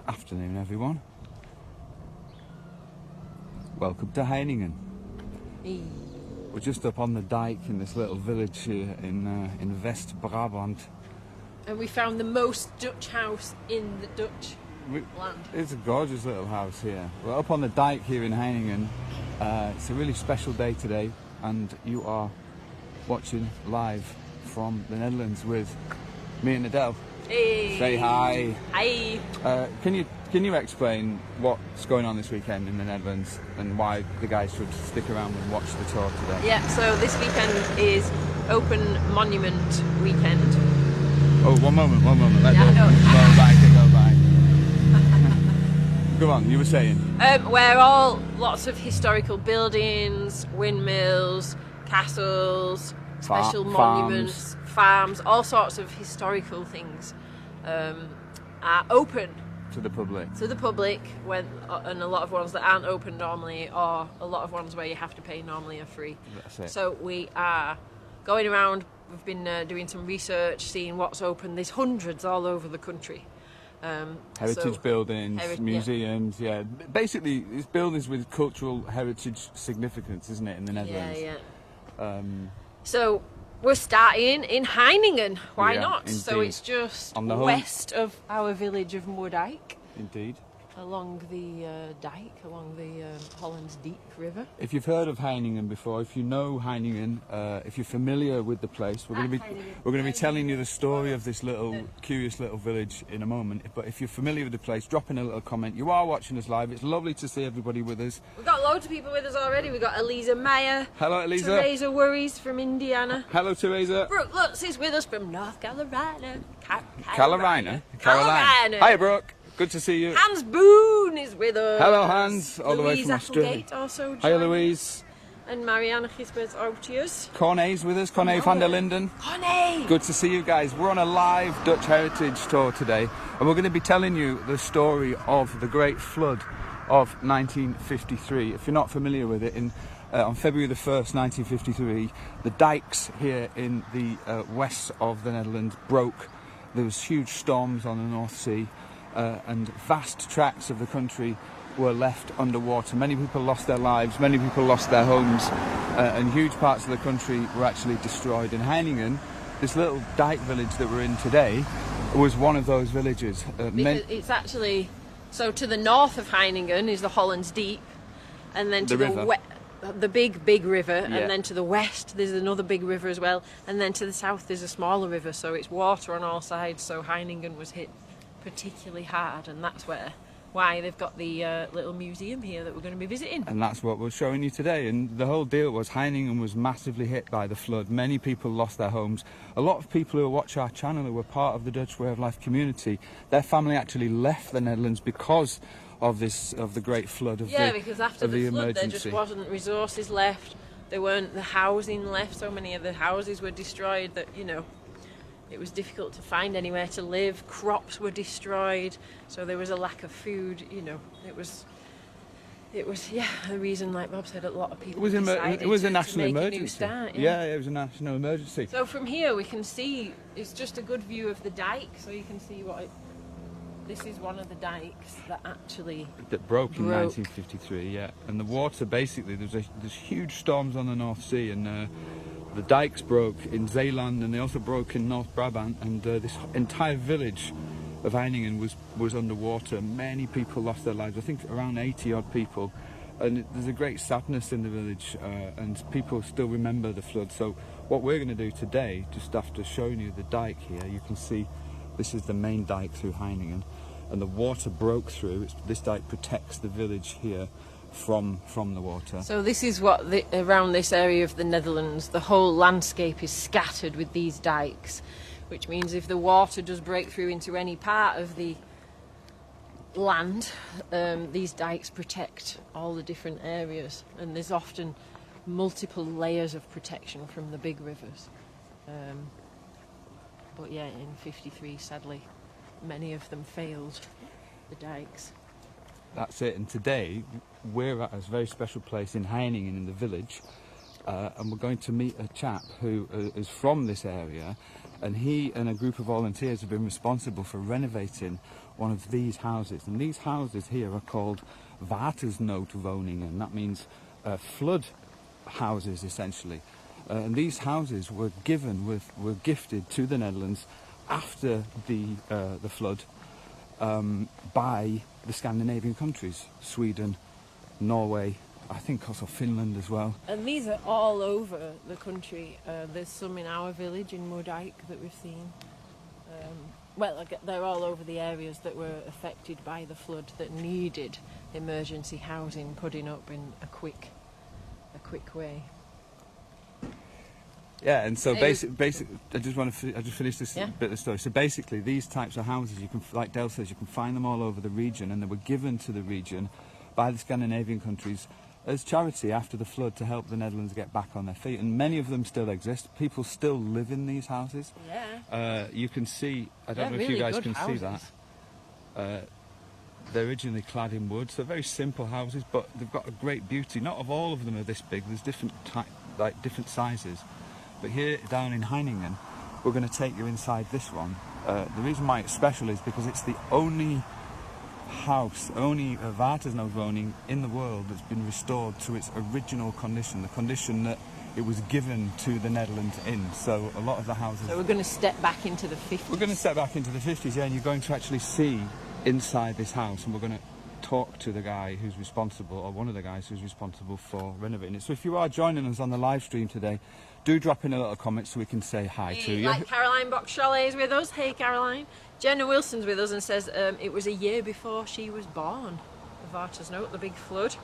Afternoon, everyone. Welcome to Heijningen. We're just up on the dike in this little village here in West Brabant. And we found the most Dutch house in the Dutch land. It's a gorgeous little house here. We're up on the dike here in Heiningen. It's a really special day today, and you are watching live from the Netherlands with me and Adele. Hey. Say hi. Hi. Can you explain what's going on this weekend in the Netherlands and why the guys should stick around and watch the tour today? Yeah, so this weekend is Open Monument Weekend. Oh, one moment. Go back. Go on, you were saying? Where lots of historical buildings, windmills, castles, special monuments, farms, all sorts of historical things are open to the public. And a lot of ones that aren't open normally, or a lot of ones where you have to pay normally are free. That's it. So we are going around. We've been doing some research, seeing what's open. There's hundreds all over the country. Heritage buildings, museums, yeah. Basically, it's buildings with cultural heritage significance, isn't it, in the Netherlands? Yeah. So we're starting in Heiningen. Why not? Indeed. So it's just west of our village of Moerdijk. Indeed. Along the dike, along the Holland's Diep River. If you've heard of Heiningen before, if you know Heiningen, if you're familiar with the place, we're going to be telling you the story of this curious little village in a moment. But if you're familiar with the place, drop in a little comment. You are watching us live. It's lovely to see everybody with us. We've got loads of people with us already. We've got Eliza Meyer. Hello, Eliza. Teresa Worries from Indiana. Hello, Teresa. Brooke Lutz is with us from North Carolina. Carolina. Hi, Brooke. Good to see you. Hans Boone is with us. Hello, Hans, all the way from Australia. Applegate also Hi, Louise. And Marianne Gisbert Outius. Corne's with us, Corne van der Linden. Corne! Good to see you guys. We're on a live Dutch heritage tour today, and we're going to be telling you the story of the Great Flood of 1953. If you're not familiar with it, on February the 1st, 1953, the dikes here in the west of the Netherlands broke. There was huge storms on the North Sea. And vast tracts of the country were left underwater. Many people lost their lives, many people lost their homes, and huge parts of the country were actually destroyed. In Heiningen, this little dike village that we're in today, was one of those villages. Because it's actually, so to the north of Heiningen is the Holland's Diep, and then to the big river, and then to the west there's another big river as well, and then to the south there's a smaller river, so it's water on all sides, so Heiningen was hit particularly hard, and that's why they've got the little museum here that we're going to be visiting. And that's what we're showing you today. And the whole deal was Heiningen was massively hit by the flood. Many people lost their homes. A lot of people who watch our channel, who were part of the Dutch Way of Life community, their family actually left the Netherlands because of the great flood because after the flood there just wasn't resources left. There weren't the housing left. So many of the houses were destroyed that it was difficult to find anywhere to live. Crops were destroyed, so there was a lack of food. It was the reason, like Bob said, a lot of people decided it was a to national make emergency. A new start, it was a national emergency. So from here we can see, it's just a good view of the dike, so you can see this is one of the dikes that broke in 1953. And the water, basically, there's huge storms on the North Sea, and the dikes broke in Zeeland, and they also broke in North Brabant, and this entire village of Heiningen was underwater. Many people lost their lives, I think around 80 odd people, and there's a great sadness in the village, and people still remember the flood. So what we're going to do today, just after showing you the dike here, you can see this is the main dike through Heiningen, and the water broke through. This dike protects the village here from the water. So this is around this area of the Netherlands, the whole landscape is scattered with these dikes, which means if the water does break through into any part of the land, these dikes protect all the different areas, and there's often multiple layers of protection from the big rivers. But yeah, in 53, sadly, many of them failed, the dikes. That's it, and today we're at a very special place in Heiningen in the village, and we're going to meet a chap who is from this area, and he and a group of volunteers have been responsible for renovating one of these houses. And these houses here are called Vattenood woningen. That means flood houses, essentially. And these houses were gifted to the Netherlands after the flood by the Scandinavian countries, Sweden, Norway, I think also Finland as well. And these are all over the country. There's some in our village in Moerdijk that we've seen. They're all over the areas that were affected by the flood that needed emergency housing putting up in a quick way. Yeah, and so basically, I just finished this bit of the story. So basically, these types of houses, you can, like Del says, you can find them all over the region, and they were given to the region by the Scandinavian countries as charity after the flood to help the Netherlands get back on their feet. And many of them still exist. People still live in these houses. Yeah. You can see, I don't know if you guys can see that. They're originally clad in wood, so very simple houses, but they've got a great beauty. Not of all of them are this big. There's different sizes. But here down in Heijningen, we're going to take you inside this one. The reason why it's special is because it's the only house, only Vattenood woning in the world that's been restored to its original condition, the condition that it was given to the Netherlands in. So a lot of the houses... So we're going to step back into the 50s. We're going to step back into the 50s, yeah, and you're going to actually see inside this house, and we're going to talk to the guy who's responsible, or one of the guys who's responsible for renovating it. So if you are joining us on the live stream today, do drop in a little comment so we can say hi to you. Like Caroline Box Chalet is with us. Hey Caroline. Jenna Wilson's with us and says it was a year before she was born. The Vattenood, the big flood.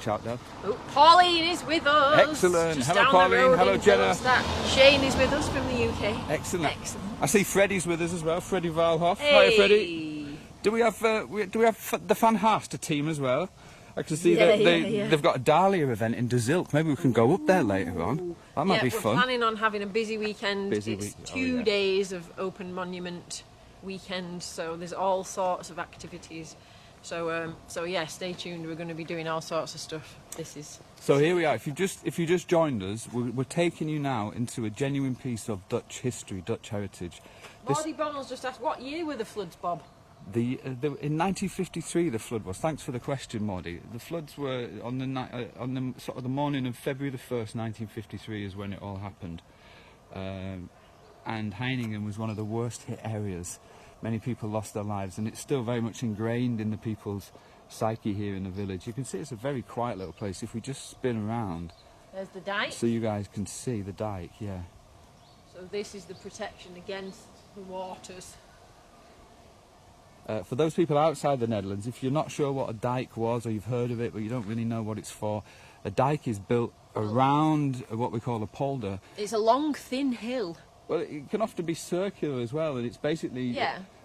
Shout out. Oh, Pauline is with us. Excellent. Just Hello down Pauline. the road Hello in Jenna. Hillstatt. Shane is with us from the UK. Excellent. Excellent. I see Freddie's with us as well. Freddie Valhoff. Hey. Hi Freddie. Do we have the Van Haasta team as well? I can see they've got a Dahlia event in De Zilk. Maybe we can go up there later on. That might be fun. We're planning on having a busy weekend. It's 2 days of open monument weekend, so there's all sorts of activities. So yeah, stay tuned. We're going to be doing all sorts of stuff. So here we are. If you just joined us, we're taking you now into a genuine piece of Dutch history, Dutch heritage. Marty Bonnell's just asked, what year were the floods, Bob? In 1953 the flood was. Thanks for the question, Maudie. The floods were on the sort of the morning of February the 1st, 1953 is when it all happened. And Heiningen was one of the worst hit areas. Many people lost their lives, and it's still very much ingrained in the people's psyche here in the village. You can see it's a very quiet little place. If we just spin around, there's the dike. So you guys can see the dike, yeah. So this is the protection against the waters. For those people outside the Netherlands, if you're not sure what a dike was, or you've heard of it but you don't really know what it's for, a dike is built around what we call a polder. It's a long, thin hill. Well, it can often be circular as well, and it's basically...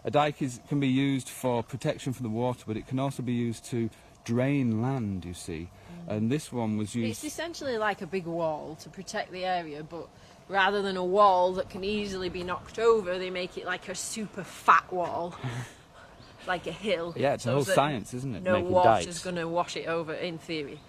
A dike can be used for protection from the water, but it can also be used to drain land, you see. And this one was used... It's essentially like a big wall to protect the area, but rather than a wall that can easily be knocked over, they make it like a super fat wall. Like a hill. Yeah, it's a whole science, isn't it? No water's going to wash it over, in theory.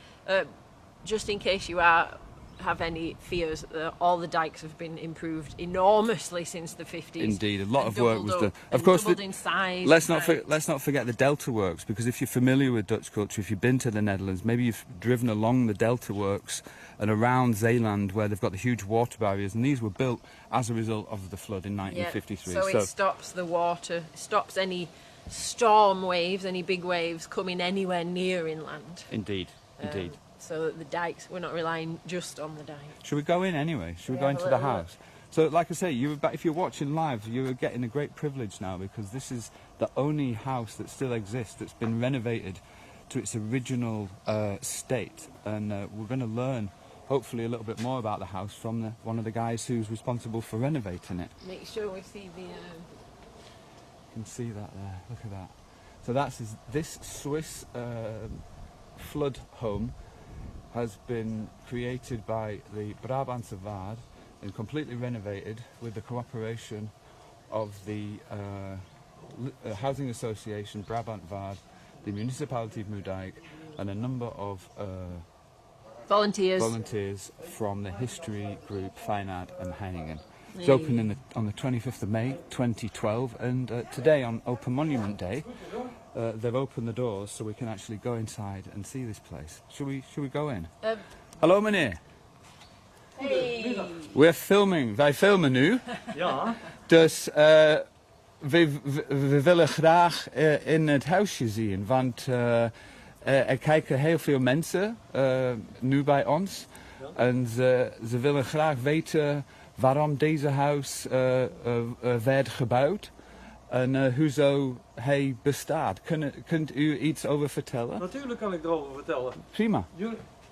Just in case you have any fears, all the dikes have been improved enormously since the 50s. Indeed, a lot of work was done. Of course, in size. Let's not forget the Delta Works, because if you're familiar with Dutch culture, if you've been to the Netherlands, maybe you've driven along the Delta Works and around Zeeland, where they've got the huge water barriers, and these were built as a result of the flood in 1953. So it stops the water, stops any storm waves, any big waves coming anywhere near inland. Indeed. So that the dikes, we're not relying just on the dike. Should we go in anyway? Should we go into the house? So, like I say, if you're watching live, you're getting a great privilege now, because this is the only house that still exists that's been renovated to its original state, and we're going to learn hopefully a little bit more about the house from one of the guys who's responsible for renovating it. Make sure we see the... You can see that there, look at that. So this Swiss flood home has been created by the Brabantse Waard and completely renovated with the cooperation of the Housing Association Brabant Waard, the Municipality of Moerdijk, and a number of Volunteers from the history group Vattenood and Heijningen. It's open on the 25th of May 2012, and today on Open Monument Day they've opened the doors so we can actually go inside and see this place. Should we go in? Hallo meneer. Hey. We're filming. Wij filmen nu. Ja. Dus we willen graag in het huisje zien, want er kijken heel veel mensen nu bij ons. Ja. En ze willen graag weten waarom deze huis werd gebouwd en hoezo hij bestaat. Kunt u iets over vertellen? Natuurlijk kan ik erover vertellen. Prima.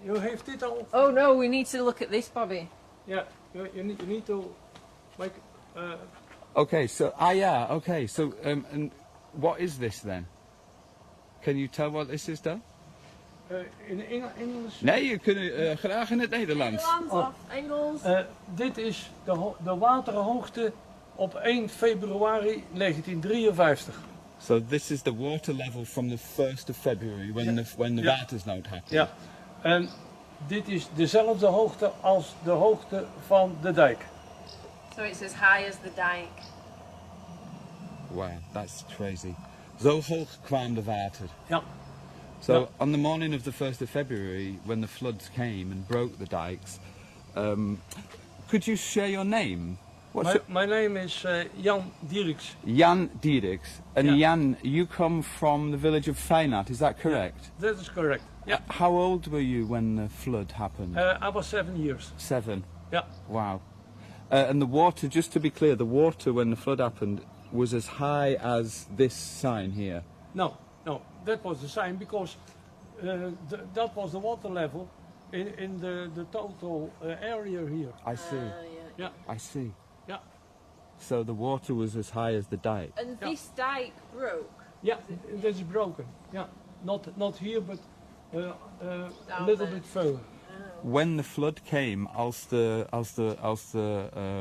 U heeft dit al. Oh no, we need to look at this, Bobby. Yeah, you need to make. Okay, so so and what is this then? Can you tell what this is then? In Engels. Nee, je kunt graag in het Nederlands. Engels. Dit is de waterhoogte op 1 februari 1953. So this is the water level from the 1st of February when the Vattenood happened. Ja. En dit is dezelfde hoogte als de hoogte van de dijk. So it's as high as the dike. Wow, that's crazy. Zo hoog kwam de water. Ja. So on the morning of the 1st of February, when the floods came and broke the dikes, could you share your name? My name is Jan Dikes. Jan Dikes. And Yeah. Jan, you come from the village of Vattenood, is that correct? That is correct. Yeah. How old were you when the flood happened? I was 7 years. 7. Yeah. Wow. And the water, just to be clear, the water when the flood happened was as high as this sign here. No, that was the sign because that was the water level in the total area here. I see. Yeah. I see. Yeah. So the water was as high as the dike. And this dike broke. Yeah, that is broken. Yeah, not here, but a little bit further. When the flood came, als de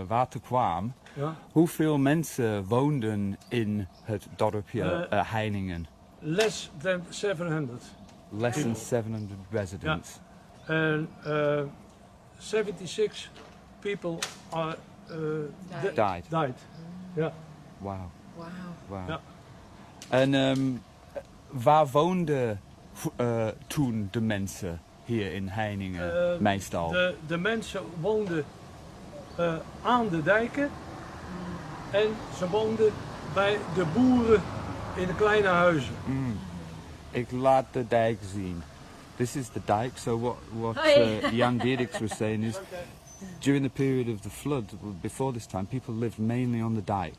water kwam, Ja. hoeveel mensen woonden in het dorpje Heiningen? Less than 700. Less than 700 residents. And 76 people are Died. Yeah. Wow. Wow. Ja. En waar woonden toen de mensen hier in Heiningen meestal? De mensen woonden aan de dijken en ze woonden bij de boeren in de kleine huizen. Ik laat de dijk zien. This is the dike. So what Jan Dierix was saying is, during the period of the flood, before this time, people lived mainly on the dike.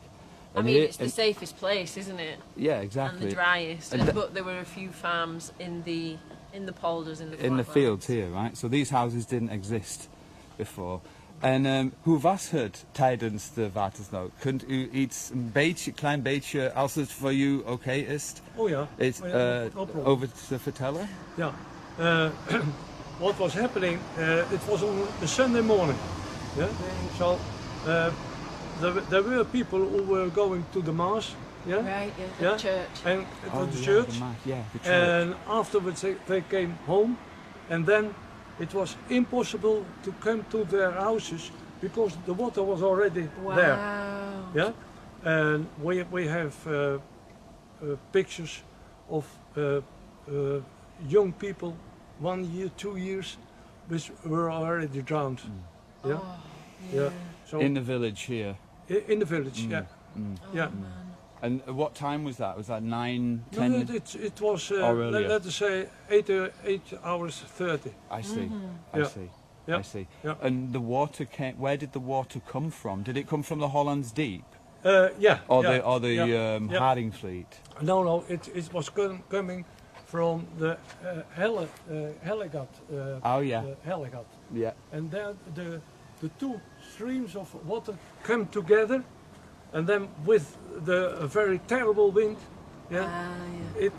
I mean, it's the safest place, isn't it? Yeah, exactly. And the driest. But there were a few farms in the polders, in the in the fields here, right? So these houses didn't exist before. En hoe was het tijdens de watersnood? Kunt u iets klein beetje, als het voor u oké is, Oh ja. over te vertellen? Ja. What was happening? It was on a Sunday morning. Yeah. So there were people who were going to the mass. Yeah. Right. Yeah. Yeah. The church. And the church. The church. And afterwards they came home, and then it was impossible to come to their houses because the water was already there. Yeah. And we have pictures of young people, 1 year, 2 years, which were already drowned. Yeah. Oh, Yeah. So In the village here. in the village. Yeah. Yeah. And what time was that? Was that 9, No, 10? it was earlier. let us say 8 hours 30. I see. I Yeah. see. Yeah. I see. Yeah. And the water came. Where did the water come from? Did it come from the Hollands Deep Yeah. or yeah, the yeah, yeah. Haring Fleet? No, it was coming from the Hellegat. Oh yeah. Hellegat. Yeah. And then the two streams of water come together, and then with the very terrible wind, it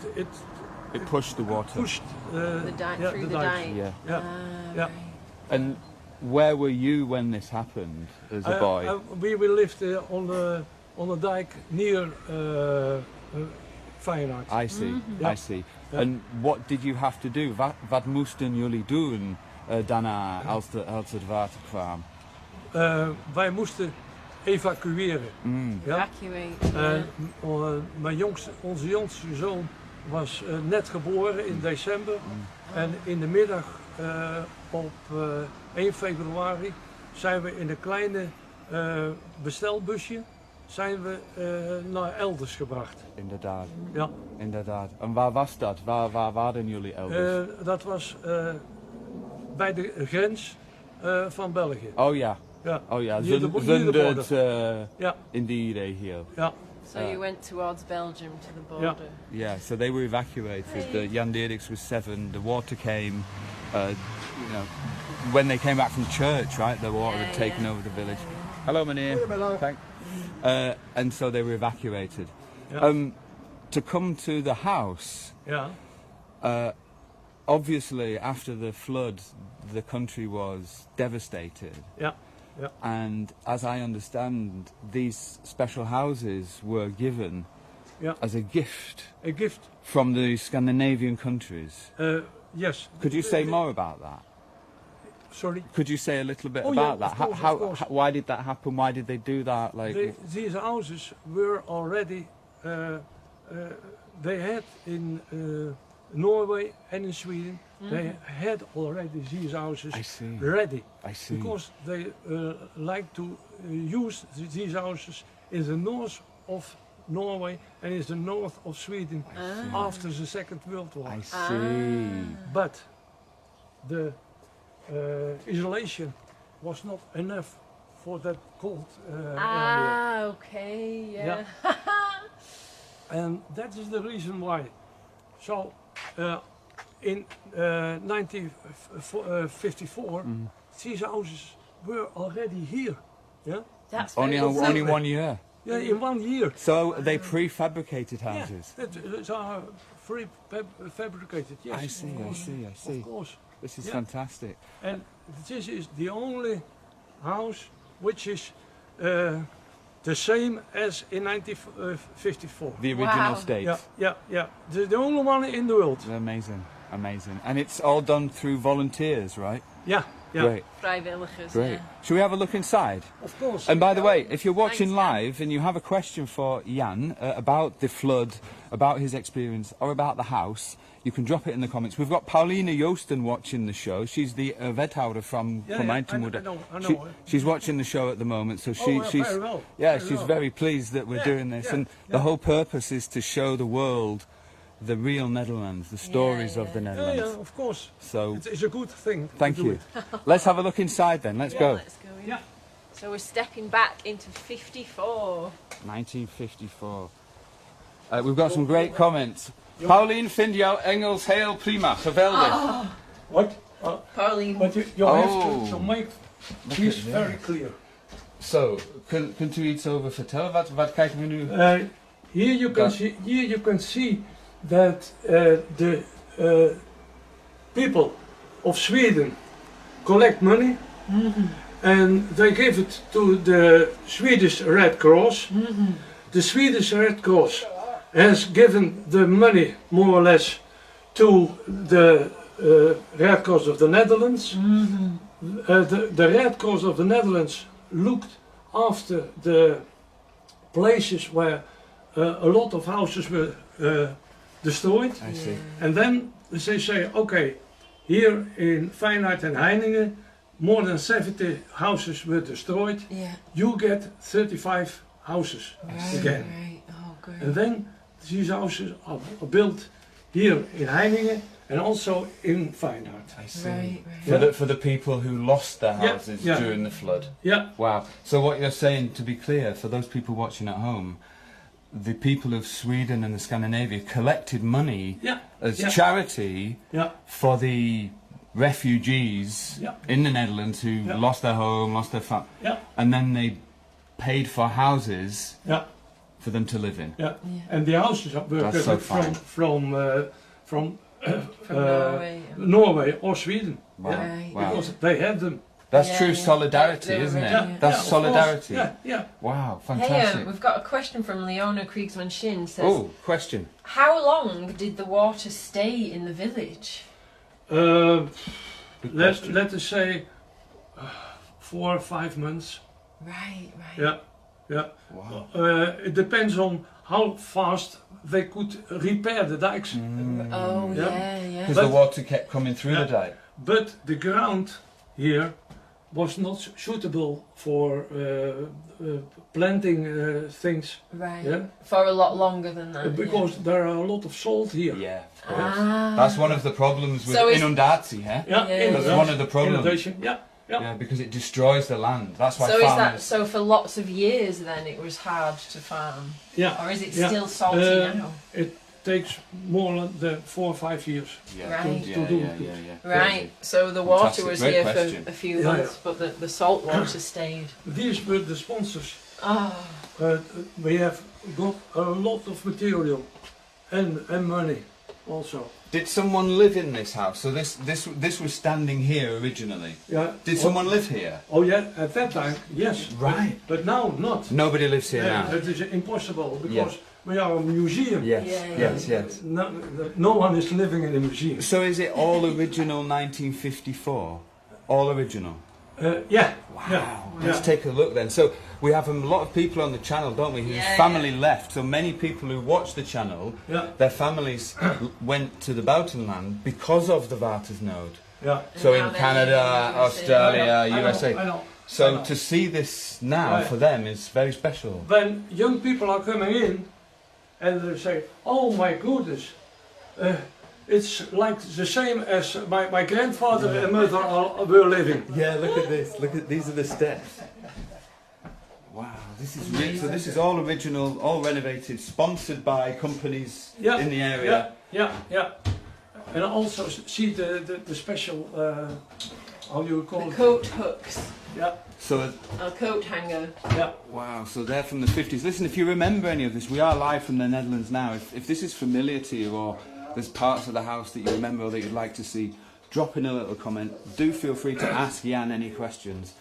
It pushed the water. pushed The dike through the dikes. dike. Yeah. Yeah, yeah. And where were you when this happened as a boy? We lived on a dike near Vattenood. I see. Yeah. I see. Yeah. And what did you have to do? Wat moesten jullie doen daarna als het water kwam? Wij moesten evacueren. Ja? Evacuate. Onze jongste zoon was net geboren in december. En in de middag op 1 februari zijn we in een kleine bestelbusje naar elders gebracht. Inderdaad. Ja. Inderdaad. En waar was dat? Waar waren jullie elders? Dat was bij de grens van België. Oh ja. Ja. Oh ja, Near the border. Ja. in die regio. Ja. So you went towards Belgium to the border. Yeah, so they were evacuated. Jan Dierik's was 7. The water came, when they came back from church, right? The water had taken over the village. Hello, meneer. Thanks. And so they were evacuated. Yeah. To come to the house, obviously after the flood, the country was devastated. Yeah. Yeah. And as I understand, these special houses were given as a gift. A gift. From the Scandinavian countries. Yes. Could you say more about that? Sorry? Could you say a little bit Oh, about yeah, that? of course. Why did that happen? Why did they do that? These houses were already, they had in Norway and in Sweden, they had already these houses ready. I see. Because they like to use these houses in the north of Norway and in the north of Sweden after the Second World War. I see. But the isolation was not enough for that cold area. Okay, yeah. And that is the reason why. So in 1954, these houses were already here. Yeah. That's Only 1 year. Yeah, in 1 year. So they prefabricated houses. Yeah, it's fabricated. Yes. I see. Of course. This is fantastic. And this is the only house which is the same as in 1954. The original state. Yeah. The only one in the world. Amazing. And it's all done through volunteers, right? Yeah. Great. Vrijwilligers. Great. Shall we have a look inside? Of course. And by the way, if you're watching live and you have a question for Jan about the flood, about his experience, or about the house, you can drop it in the comments. We've got Paulina Joosten watching the show. She's the wethouder from Heijningen. I know. She's watching the show at the moment, so she's very well. she's very pleased that we're doing this. And the whole purpose is to show the world the real Netherlands, the stories of the Netherlands. Yeah, of course. So it's a good thing. Thank you. Let's have a look inside then. Let's go. Let's go in. Yeah. So we're stepping back into 54. 1954. We've got some great comments. Paulien vindt jouw Engels heel prima. Geweldig. What? Pauline. But you have to make this very clear. So, kunt u iets over vertellen? Wat kijken we nu? Here you can see that the people of Sweden collect money and they give it to the Swedish Red Cross. The Swedish Red Cross has given the money more or less to the Red Cross of the Netherlands. The Red Cross of the Netherlands looked after the places where a lot of houses were destroyed. I see. And then they say, okay, here in Vattenood and Heiningen, more than 70 houses were destroyed. Yeah. You get 35 houses again. Right. Oh, great. And then these houses are built here in Heiningen and also in Vattenood. I see. Right. For the people who lost their houses during the flood. Yeah. Wow. So what you're saying, to be clear, for those people watching at home, the people of Sweden and the Scandinavia collected money as charity for the refugees in the Netherlands who lost their home, lost their family, and then they paid for houses for them to live in. And the houses were from Norway or Sweden. Wow. Because they had them. That's true solidarity, isn't it? That's solidarity. Yeah. Wow, fantastic. Hey, we've got a question from Leona Kriegsman Shin. Says, oh, question. How long did the water stay in the village? let us say 4 or 5 months. Right. Yeah. Wow. It depends on how fast they could repair the dikes. Oh, yeah. Because the water kept coming through the dike. But the ground here was not suitable for planting things. Right. Yeah? For a lot longer than that. Because there are a lot of salt here. Yeah, of course. That's one of the problems with So inundatie, huh? That's one of the problems. Inundation, yeah. Yeah, because it destroys the land. That's why So farmers... is that so for lots of years then it was hard to farm? Yeah. Or is it still salty now? It takes more than 4 or 5 years. Yeah. Right. To do it. Right, so the water Fantastic. was Great here question. for a few months, but the salt water stayed. These were the sponsors. Oh, We have got a lot of material and money also. Did someone live in this house? So this was standing here originally. Yeah. Did someone live here? Oh yeah, at that time, yes. Right. But now not. Nobody lives here now. It is impossible because we are a museum. Yes. No one is living in a museum. So is it all original 1954? All original? Yeah. Wow. Yeah. Let's take a look then. So we have a lot of people on the channel, don't we, whose family left. So many people who watch the channel, their families went to the Buitenland because of the Vattenood. Yeah. So And in now Canada, they're in the Australia, I USA. know. So to see this now for them is very special. When young people are coming in and they say, "Oh my goodness, it's like the same as my grandfather and mother were living." Yeah, look at this. Look at these are the steps. Wow, this is rich. So this is all original, all renovated, sponsored by companies in the area. Yeah. And I also see the special, how you call the it? coat hooks. Yeah. So A coat hanger. Yeah. wow, so they're from the 50s. Listen, if you remember any of this, we are live from the Netherlands now. If this is familiar to you, or there's parts of the house that you remember or that you'd like to see, drop in a little comment. Do feel free to ask Jan any questions.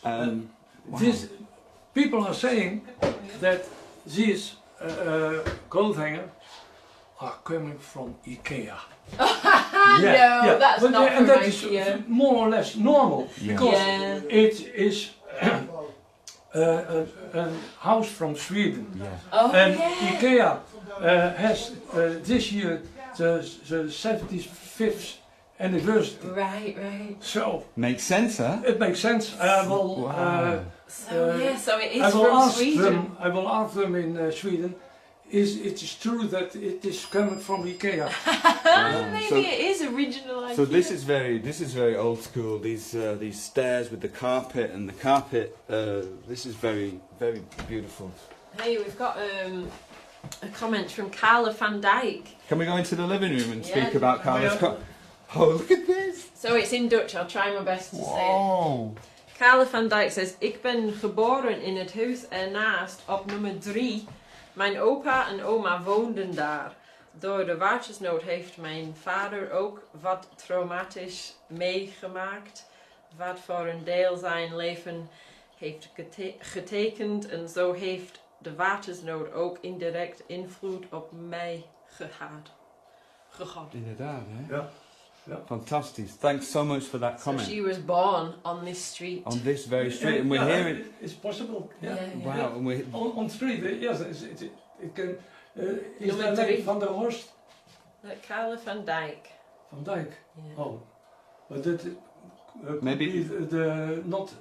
Wow. People are saying that these coat hangers are coming from IKEA. No, that's but not and from that is IKEA. more or less normal because it is a house from Sweden. Oh, And IKEA has this year the 75th anniversary. Right. So makes sense, huh? it makes sense. I will. So it is from Sweden. I will ask them in Sweden. It is true that it is coming from IKEA? Maybe it is original IKEA. So this is very old school. These stairs with the carpet and the carpet. This is very beautiful. Hey, we've got a comment from Carla van Dijk. Can we go into the living room and speak Yeah. about Carla's Oh, look at this! So it's in Dutch. I'll try my best to say it. Wow. Carla van Dijk says: Ik ben geboren in het huis ernaast op nummer 3. Mijn opa en oma woonden daar. Door de watersnood heeft mijn vader ook wat traumatisch meegemaakt. Wat voor een deel zijn leven heeft getekend. En zo heeft de watersnood ook indirect invloed op mij gehad. Inderdaad, hè? Ja. Fantastic. Thanks so much for that comment. So she was born on this street. On this very street, and we're hearing. It's possible. Yeah. Wow, and we're On street, yes, it can. Is Nummer that 3. name Van der Horst? Carla van Dijk. Van Dijk. Yeah. Oh, but that Maybe the not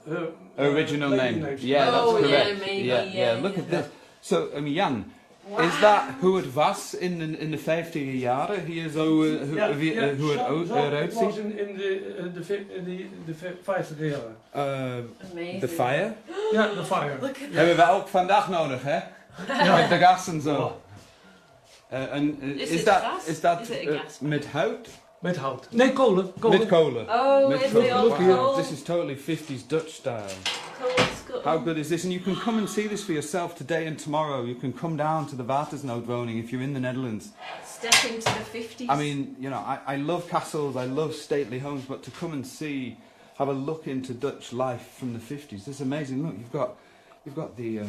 original lady name. names. Yeah, Oh, that's yeah, correct. maybe, Yeah. Look at this. So, Jan, is that hoe het was in de 50er jaren? Hier zo hoe het eruit It was ziet? in the 50 jaren. Amazing. The fire? Ja, the fire. Look at Hebben we ook vandaag nodig, hè? Met de gas en zo. Is dat Is het een gas? met hout? Met hout. Nee, kolen. Met kolen. Oh, Met it's kolen. the old Look here, coal. this is totally 50s Dutch style. Coal school. How good is this? And you can come and see this for yourself today and tomorrow. You can come down to the Vattenood woning if you're in the Netherlands. Step into the 50s. I mean, you know, I love castles, I love stately homes, but to come and see, have a look into Dutch life from the 50s, it's amazing. Look, you've got the,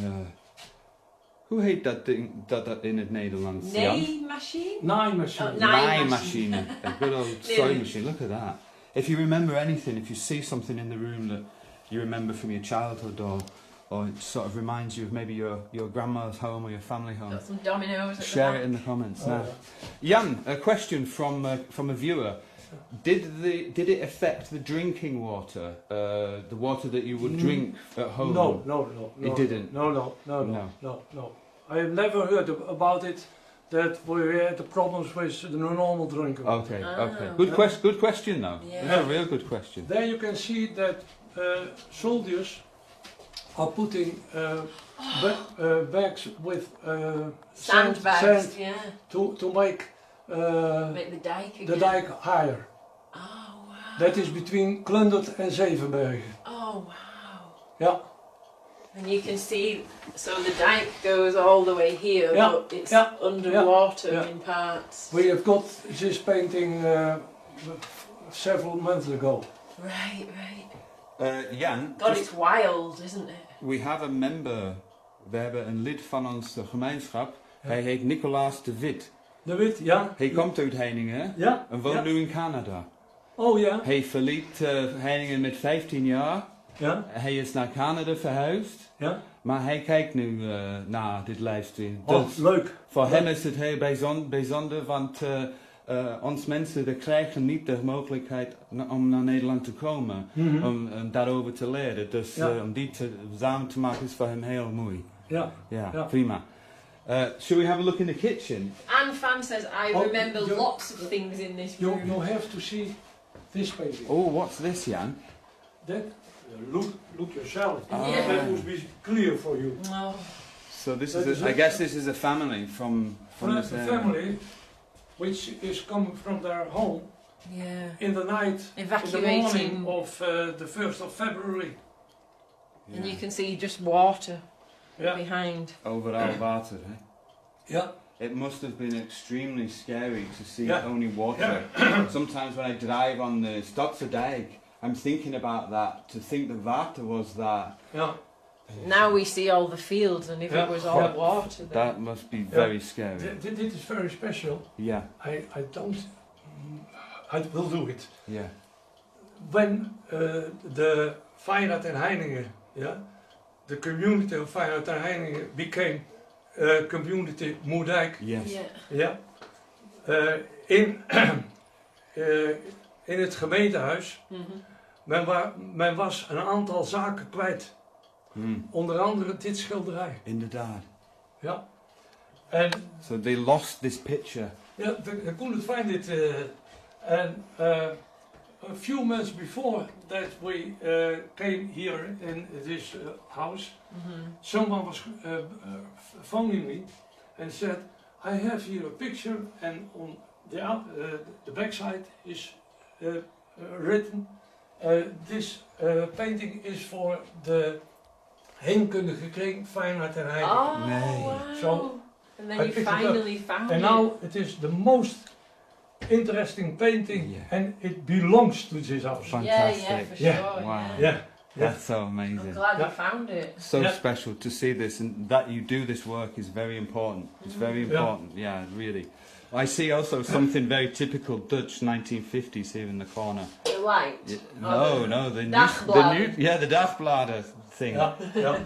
hoe heet dat ding, dat in het Nederlands? Naaimachine? Naaimachine. Oh, Naaimachine. A good old sewing machine, look at that. if you remember anything, if you see something in the room that you remember from your childhood, or it sort of reminds you of maybe your grandma's home or your family home, got some dominoes at share the it in the comments now. Jan, a question from a viewer. Did it affect the drinking water, the water that you would drink at home? No. It didn't? No. I have never heard about it, that we had the problems with the normal drinking water. Okay. Good question though. Yeah. That's a real good question. There you can see that soldiers are putting bags with Sandbags, yeah. to make Make the dike again. the dike higher. Oh, wow. That is between Klundert and Zevenbergen. Oh, wow. Yeah. And you can see, so the dike goes all the way here, Yeah, but it's yeah, underwater yeah. in parts. We have got this painting several months ago. Right. Jan, God, it's wild, isn't it? we have a member, we hebben een lid van onze gemeenschap, hij heet Nicolaas de Wit. De Wit, ja. Hij komt uit Heiningen Ja. en woont nu in Canada. Oh ja. Hij verliet Heiningen met 15 jaar. Ja. Hij is naar Canada verhuisd. Ja. Maar hij kijkt nu naar dit livestream. Oh, Dus leuk. voor hem is het heel bijzonder, want ons mensen krijgen niet de mogelijkheid om naar Nederland te komen, om daarover te leren. Dus om die samen te maken is voor hem heel mooi. Ja, prima. Should we have a look in the kitchen? Anne Fan says, I remember lots of things in this room. You have to see this painting. Oh, what's this, Jan? That, look yourself. Yeah. That must be clear for you. Oh. So this is, I guess this is a family from From this a area. family which is coming from their home in the night, Evacuating. in the morning of the 1st of February. And you can see just water Yeah. behind. Overal water, eh? Yeah. It must have been extremely scary to see Yeah. only water. Sometimes when I drive on the Stadse I'm thinking about that, to think the water was that. Yeah. Now we see all the fields, and if it was all water, then That must be very scary. This is very special. Yeah. I will do it. Yeah. When the Vattenood and Heiningen, the community of Vattenood and Heiningen became community Moerdijk. Yes. In het gemeentehuis, men was een aantal zaken kwijt. Onder andere dit schilderij. Inderdaad. Ja. And so they lost this picture. Yeah, they couldn't find it. And a few months before that we came here in this house, someone was phoning me and said, I have here a picture, and on the backside is written, this painting is for the heemkundige kring Vattenood en Heiningen. Oh, Nee. wow. So and then you finally found and it. now it is the most interesting painting, and it belongs to this house. Fantastic. Yeah, for Yeah. sure. Wow. Yeah. That's so I'm amazing. glad you found it. So special to see this, and that you do this work is very important. It's very important, yeah, really. I see also something very typical Dutch 1950s here in the corner. The light. Yeah, no, the Dagbladen. the dagbladen thing. Ja.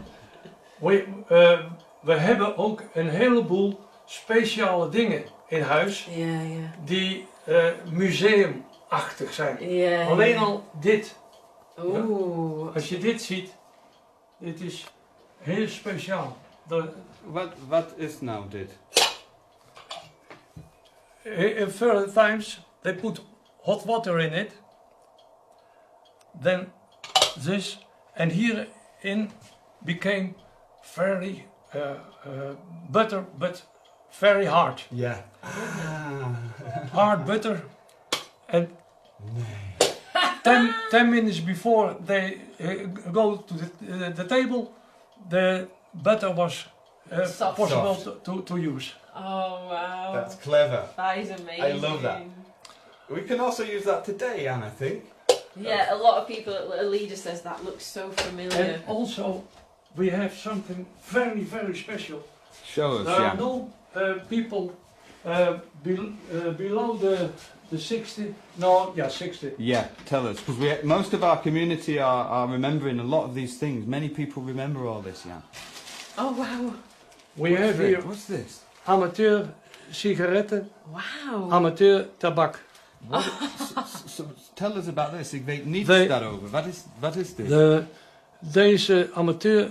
We hebben ook een heleboel speciale dingen in huis die museumachtig zijn. Alleen al dit. Oeh. Als je dit ziet, dit is heel speciaal. Wat is nou dit? In further times they put hot water in it, then this, and here in became very butter, but very hard. Yeah. Hard butter, and 10 minutes before they go to the table, the butter was possible to use. Oh wow. That's clever. That is amazing. I love that. We can also use that today, Anne, I think. Yeah, a lot of people, a leader says that looks so familiar. And also, we have something very, very special. Show us, There are no people below the 60, no, yeah, 60. Yeah, tell us, because most of our community are remembering a lot of these things. Many people remember all this, yeah. Oh wow. What's this? Amateur sigaretten, Wow. amateur tabak. So tell us about this. Ik weet niets daarover. Wat is dit? Deze amateur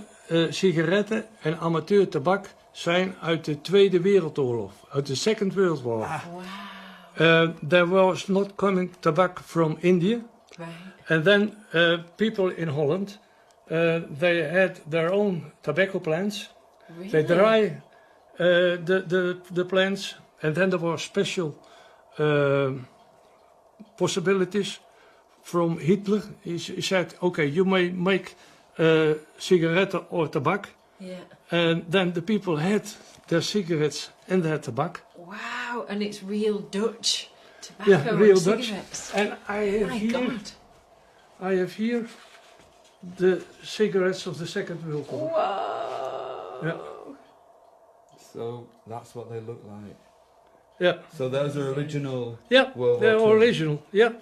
sigaretten en amateur tabak zijn uit de Tweede Wereldoorlog, uit de Second World War. Wow. There was not coming tobacco from India, Right. and then people in Holland, they had their own tobacco plants. Really? They dry the plants, and then there were special possibilities from Hitler. He said, okay, you may make cigaretten or tobacco, Yeah. and then the people had their cigarettes and their tobacco. Wow, and it's real Dutch tobacco Yeah, real and Dutch. cigarettes. And I have here the cigarettes of the Second World War. Whoa. Yeah. So that's what they look like. Yeah. So those are original. Yeah, World they're War II. original. Yeah.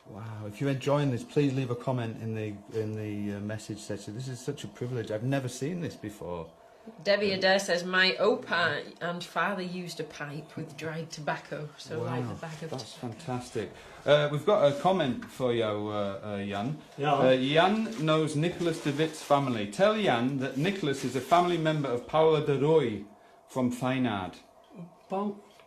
Wow! If you're enjoying this, please leave a comment in the message section. This is such a privilege. I've never seen this before. Debbie Adair says, my opa and father used a pipe with dried tobacco, so like the bag of That's tobacco. fantastic. We've got a comment for you, Jan. Yeah. Jan knows Nicholas de Wit's family. Tell Jan that Nicholas is a family member of Paula de Roy from Vattenood.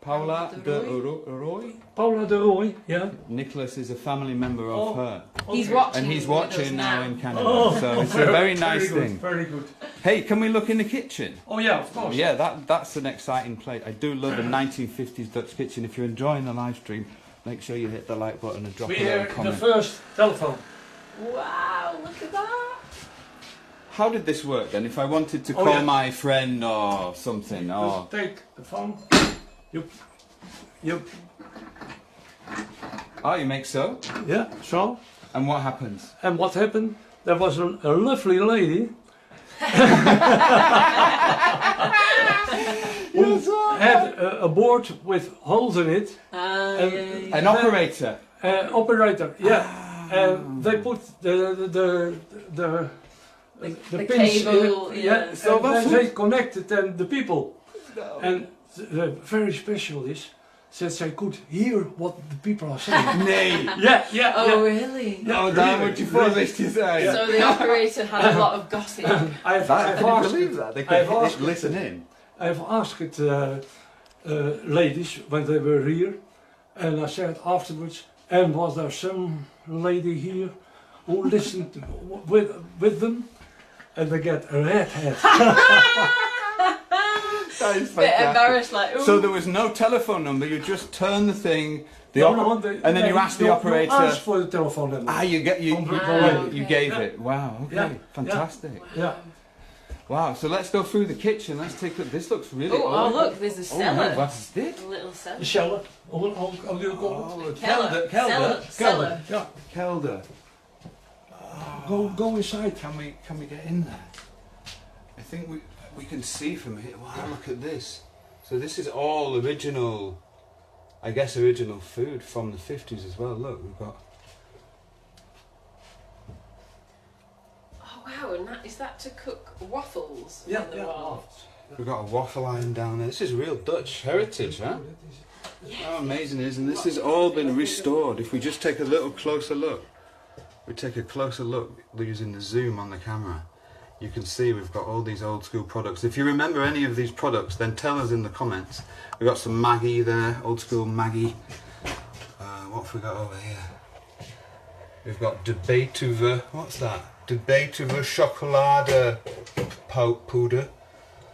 Paula de Roy? Paula de Roy, yeah. Nicholas is a family member of her. He's watching. And he's with us watching now in Canada, Oh. so it's a very nice Very thing. good, very good. Hey, can we look in the kitchen? Oh yeah, of course. Yeah, that's an exciting place. I do love a 1950s Dutch kitchen. If you're enjoying the live stream, make sure you hit the like button and drop We a little hear the comment. first telephone. Wow, look at that. How did this work then? If I wanted to Oh, call yeah. my friend or something, or Just take the phone. You, you make so, yeah, so. and what happens? And what happened? There was a lovely lady who had a board with holes in it. An operator. Operator, yeah. And they put the The pins cable, in it, yeah. So So that's then they connected and the people. And the very special is that they could hear what the people are saying. Nee. Yeah. Oh, really? Yeah, Oh, daar really. moet je voorzichtig zijn. So the operator had a lot of gossip. I've Can you asked believe it, that? They I've could asked it. listen in. I've asked it ladies when they were here, and I said afterwards, and was there some lady here who listened with them, and they get a red head. That is Bit fantastic. embarrassed, like, ooh. So there was no telephone number. You just turn the thing, and then you ask the You operator. ask for the telephone number. You gave it. Wow. Okay. Yeah. Fantastic. Yeah. Wow. So let's go through the kitchen. Let's take a look. This looks really. Oh, look, there's a Oh, cellar. no, what is dit? A little cellar. The cellar. How do you call it? Kelder. Kelder. Cellar. Yeah. Kelder. Go inside. Can we get in there? I think we can see from here. Wow, look at this. So this is all original, I guess original food from the 50s as well. Look, we've got. Oh, wow, and is that to cook waffles? Yeah, on the yeah. wall? We've got a waffle iron down there. This is real Dutch heritage, huh? How amazing it is, and this has all been restored. If we just take a little closer look, we take a closer look using the zoom on the camera, you can see we've got all these old school products. If you remember any of these products, then tell us in the comments. We've got some Maggie there, old school Maggie. What have we got over here? We've got de Betuwe, what's that? De Betuwe chocolade powder.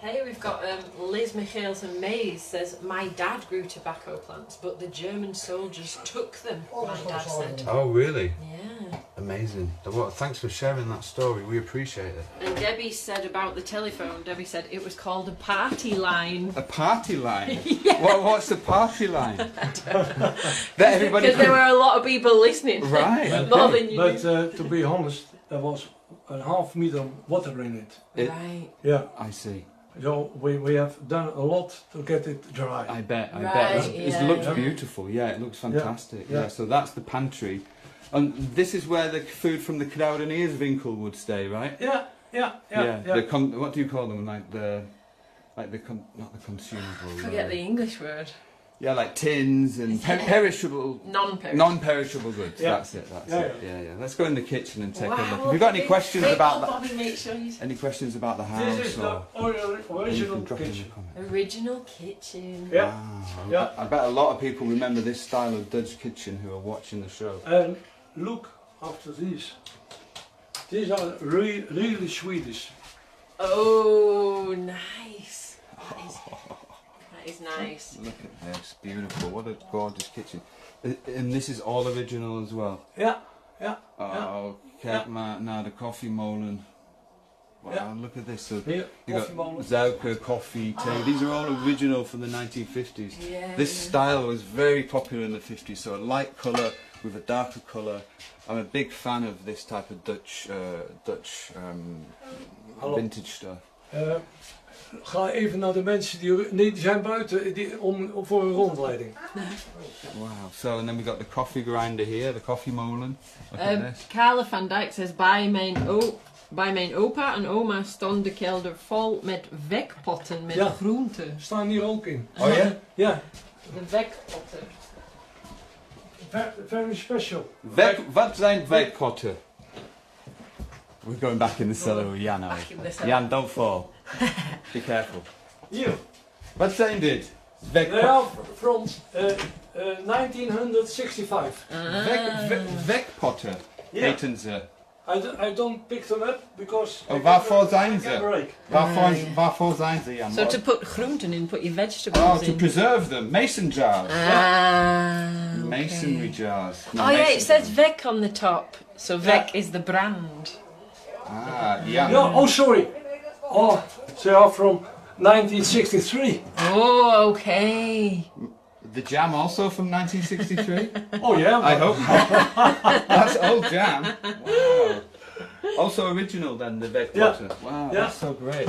Hey, we've got Liz Michaelson Mays says, my dad grew tobacco plants, but the German soldiers took them, my dad said. Oh really? Yeah. Amazing. Well, thanks for sharing that story, we appreciate it. And Debbie said about the telephone, Debbie said it was called a party line. A party line? Yeah. What's the party line? That everybody Because there were a lot of people listening. Right. More than you But knew. to be honest, there was a half meter water in it. It- Right. Yeah. I see. So we have done a lot to get it dry. I bet. Right, It looks beautiful. Yeah, it looks fantastic. Yeah. So that's the pantry, and this is where the food from the Kruidenierswinkel would stay, right? Yeah. What do you call them? Not the consumables. Forget the English word. Yeah, like tins and perishable, non-perishable goods. Yeah. That's it. Yeah. Let's go in the kitchen and take a look. Wow, Have you got any questions about that? Bobby, make sure you... Any questions about the house? This is the original kitchen. Original kitchen. Yeah. Wow. Yeah. I bet a lot of people remember this style of Dutch kitchen who are watching the show. And look after these. These are really Swedish. Oh, nice. That is nice. Look at this, beautiful. What a gorgeous kitchen. And this is all original as well. Yeah. Oh, kijk maar naar the coffee molen. Wow, look at this. So Here, you got coffee molen. Zauke, coffee, tea. These are all original from the 1950s. Yeah. This style was very popular in the 50s. So a light colour with a darker colour. I'm a big fan of this type of Dutch vintage stuff. Ga even naar de mensen die zijn buiten voor een rondleiding. Wow. So and then we got the coffee grinder here, the coffee molen. Look at this. Carla van Dijk says, bij mijn opa en oma stond de kelder vol met wekpotten met groenten. Staan hier ook in. Oh yeah? Ja. De wekpotten. Very special. Wat zijn wekpotten? We're going back in the cellar with Jan. Back in the cellar. Jan, don't fall. Be careful. Hier. Wat zijn dit? They are from 1965. Wekpotten heten ze. I don't pick them up because... Oh, waarvoor zijn ze? Break. Waarvoor zijn ze, Jan? So to put groenten in, put your vegetables Oh, to in. preserve them. Mason jars. Okay. Masonry jars. No, Oh yeah, it mason says Vec on the top. So Vec is the brand. Ah, yeah. No, oh sorry. Oh, they are from 1963. Oh, okay. The jam also from 1963? Oh yeah. I hope not. That's old jam. Wow. Also original then, the Vegpotten. Wow, that's so great.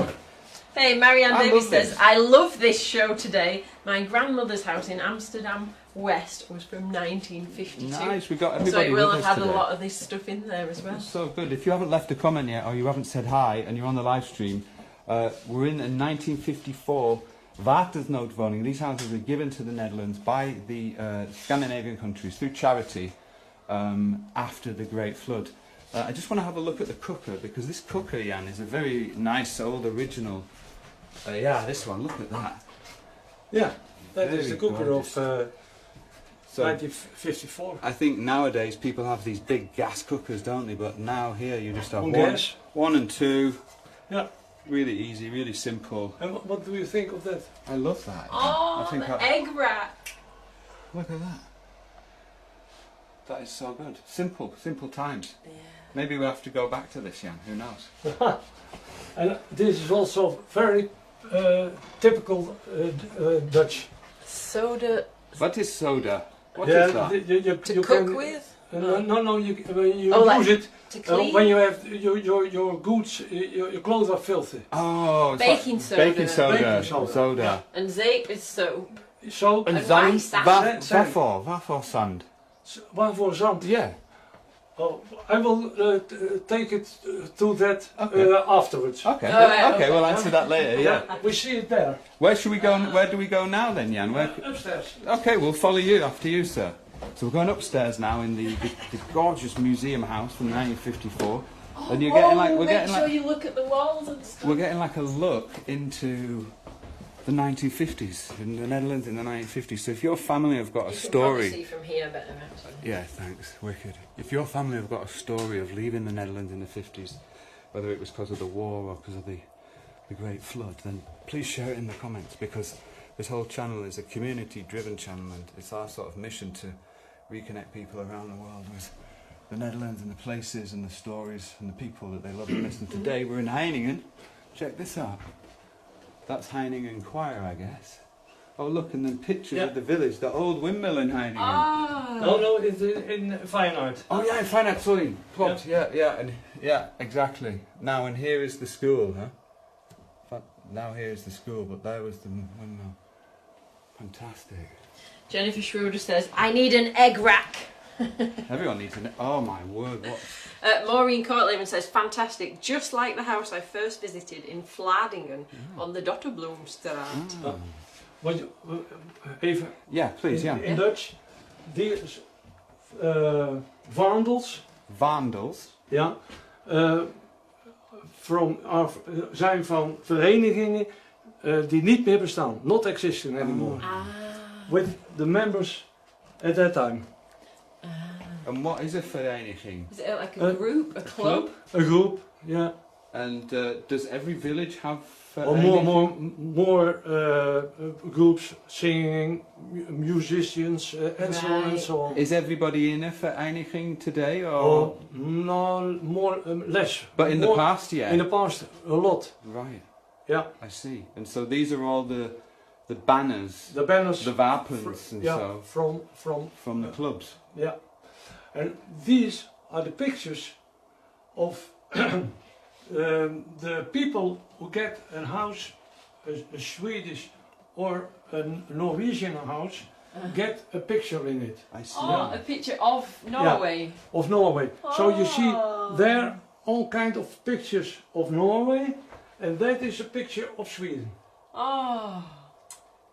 Hey, Marianne I Davies love says, this. I love this show today. My grandmother's house in Amsterdam West was from 1952. Nice, we got So everybody it will with have us had today. a lot of this stuff in there as well. So good. If you haven't left a comment yet or you haven't said hi and you're on the live stream, we're in a 1954 Vattenood woning. These houses were given to the Netherlands by the Scandinavian countries through charity after the Great Flood. I just want to have a look at the cooker because this cooker, Jan, is a very nice old original. Yeah, this one. Look at that. Yeah, that is Very the cooker gorgeous. of So 1954. I think nowadays people have these big gas cookers, don't they? But now here you just have On gas. one and two. Yeah. Really easy, really simple. And what do you think of that? I love that. Oh, I think the egg rack. Look at that. That is so good. Simple times. Yeah. Maybe we'll have to go back to this, Jan. Who knows? And this is also very typical Dutch. Soda What is soda? What Yeah, is that? to you cook can, with? no, you Oh, use like it to clean? when you have your goods, your clothes are filthy. Oh, it's Baking like soda. Baking soda. Baking soda. Yeah. And zeep is soap. So, And And zand. rice sand. Waarvoor zand? waarvoor zand? Yeah. Oh, I will take it to that afterwards. Okay. Oh, right, Okay. okay. We'll answer that later. Yeah. We see it there. Where should we go? Where do we go now then, Jan? Where? Upstairs. Okay, we'll follow you after you, sir. So we're going upstairs now in the gorgeous museum house from 1954, and you're getting like make sure you look at the walls and stuff. we're getting like a look into the 1950s in the Netherlands in the 1950s. So if your family have got a You can probably story, see from here better actually. yeah, thanks, wicked. If your family have got a story of leaving the Netherlands in the 50s, whether it was because of the war or because of the Great Flood, then please share it in the comments because this whole channel is a community-driven channel and it's our sort of mission to reconnect people around the world with the Netherlands and the places and the stories and the people that they love and listen to. Today we're in Heijningen. Check this out. That's Heiningen Choir, I guess. Oh look, and then pictures of the village, the old windmill in Heijningen. Ah. No, it's in fine art. Oh yeah, fine art, sorry. Klopt, yeah, and yeah, exactly. Now, and here is the school, huh? now here's the school, but there was the windmill. Fantastic. Jennifer Schroeder says, I need an egg rack. Everyone needs an... Oh my word, what... Maureen Courtleven says, fantastic, just like the house I first visited in Vlaardingen on the Dotterbloemstraat. Even yeah, please, in Dutch, die vandals. Vandals? Ja. Zijn van verenigingen die niet meer bestaan. Not existing anymore. With the members at that time. And what is a vereniging? Is it like a group, a club? A group, yeah. And does every village have more groups singing, musicians, and so on and so on. Is everybody in a vereniging today, or? Oh, no, less. But in the past, yeah. In the past, a lot. Right. Yeah. I see. And so these are all the banners. The banners. The wapens and so. From the clubs. Yeah. And these are the pictures of the people who get a house, a Swedish or a Norwegian house, get a picture in it. I see. Oh, a picture of Norway. Yeah, of Norway. Oh. So you see there all kind of pictures of Norway, and that is a picture of Sweden. Oh.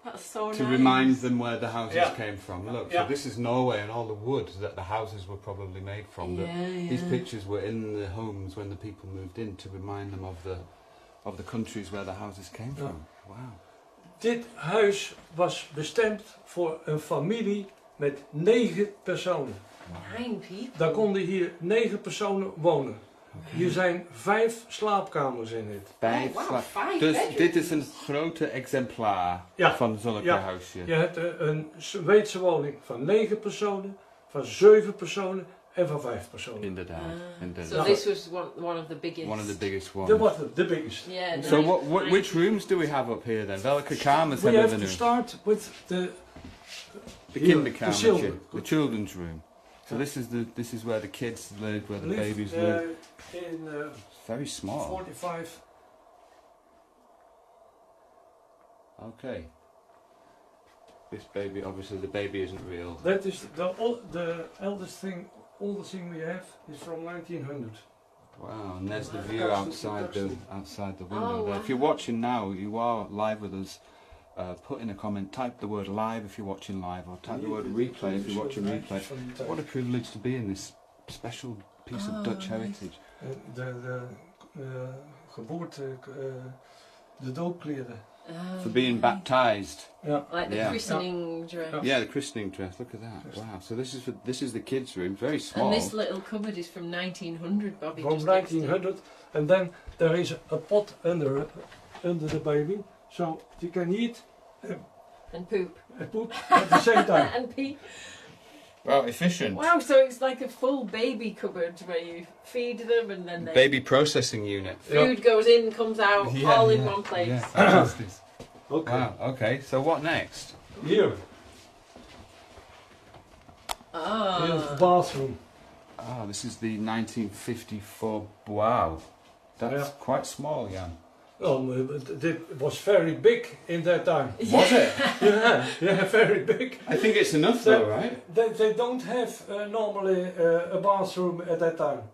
That's so nice. To remind them where the houses came from. Look, so this is Norway and all the wood that the houses were probably made from. These pictures were in the homes when the people moved in to remind them of the countries where the houses came from. Wow. Dit huis was bestemd voor een familie met 9 personen. 9 people? Daar konden hier 9 personen wonen. Hier zijn 5 slaapkamers in het. 5 slaapkamers. Dus dit is een grote exemplaar van zulke huisje. Je hebt een Zweedse woning van 9 personen, van 7 personen en van 5 personen. Inderdaad. So this was one of the biggest. One of the biggest ones. That was the biggest. Yeah. So which rooms do we have up here then? Welke kamers hebben we nu? We have to start with the kinderkamertje, the children's room. So this is where the kids live, where the babies live. Very small. 45. Okay. This baby, obviously the baby isn't real. That is the oldest thing we have is from 1900. Wow, and there's the view outside the window there. If you're watching now, you are live with us. Put in a comment, type the word live if you're watching live, or type the word replay if you're watching replay. What a privilege to be in this special piece of Dutch heritage. De doopkleren. For being baptized. Yeah. Like the christening dress. Yeah, the christening dress. Look at that. Wow. So this is the kids' room. Very small. And this little cupboard is from 1900, Bobby. From 1900, and then there is a pot under the baby, so you can eat and poop. And poop at the same time. And pee. Wow, efficient. Wow, so it's like a full baby cupboard where you feed them and then baby processing unit. Food goes in, comes out, all in one place. Yeah. Okay. Wow, okay, so what next? Here. Oh. Here's the bathroom. Oh, this is the 1954. Wow. That's quite small, Jan. Oh, it was very big in that time. Was it? Yeah, very big. I think it's enough though, right? They don't have normally a bathroom at that time.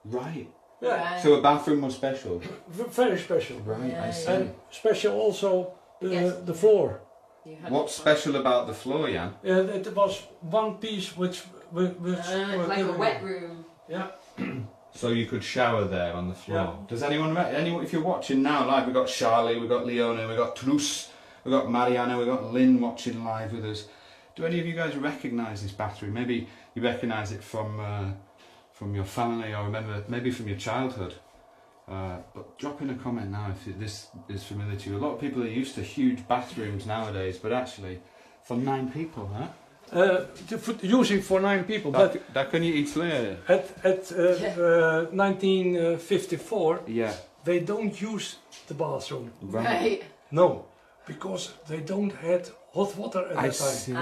Right. Yeah. Right. So a bathroom was special? Very special. Right, I see. And special also the floor. What's special about the floor, Jan? It was one piece which like a wet room. Yeah. So you could shower there on the floor. Yeah. Does anyone, if you're watching now live, we've got Charlie, we've got Leona, we've got Truus, we've got Mariana, we've got Lynn watching live with us. Do any of you guys recognise this bathroom? Maybe you recognise it from your family, or maybe from your childhood. But drop in a comment now if this is familiar to you. A lot of people are used to huge bathrooms nowadays, but actually for 9 people, huh? Using for 9 people, but daar kun je iets leren. At 1954, they don't use the bathroom. Right. No, because they don't have hot water at that time. See.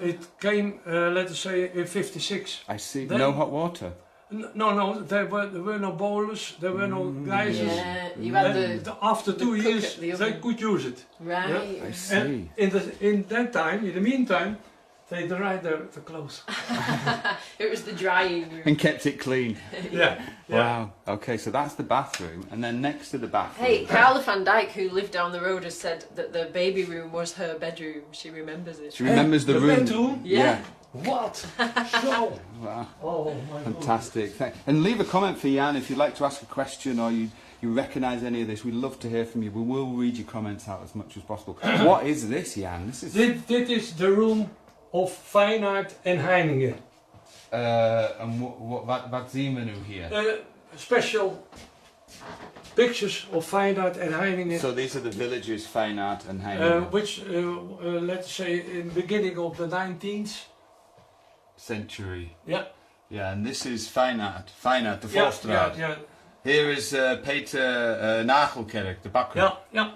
It came, let us say, in 56. I see. Then, no hot water. No, there were no boilers, there were no geysers. Yeah, you had After 2 cook years, at the they oven. could use it. Right. Yeah? I see. And in that time, in the meantime, they dried their clothes. It was the drying room. And kept it clean. Yeah. Wow. Okay, so that's the bathroom, and then next to the bathroom. Hey, Carla van Dijk, who lived down the road, has said that the baby room was her bedroom. She remembers it. She remembers the room. bedroom? Yeah. What? So? Wow. Oh my God. Fantastic. And leave a comment for Jan if you'd like to ask a question or you recognise any of this. We'd love to hear from you. We will read your comments out as much as possible. What is this, Jan? This is. Dit is the room of Vattenood and Heiningen. And wat zien we nu hier? Special pictures of Vattenood and Heiningen. So these are the villages, Vattenood and Heiningen. Which, let's say, in the beginning of the 19th Century. Yeah. Yeah, and this is Vattenood, de Volstraat. Yeah. Here is Peter Nagelkerk, the bakker. Yeah.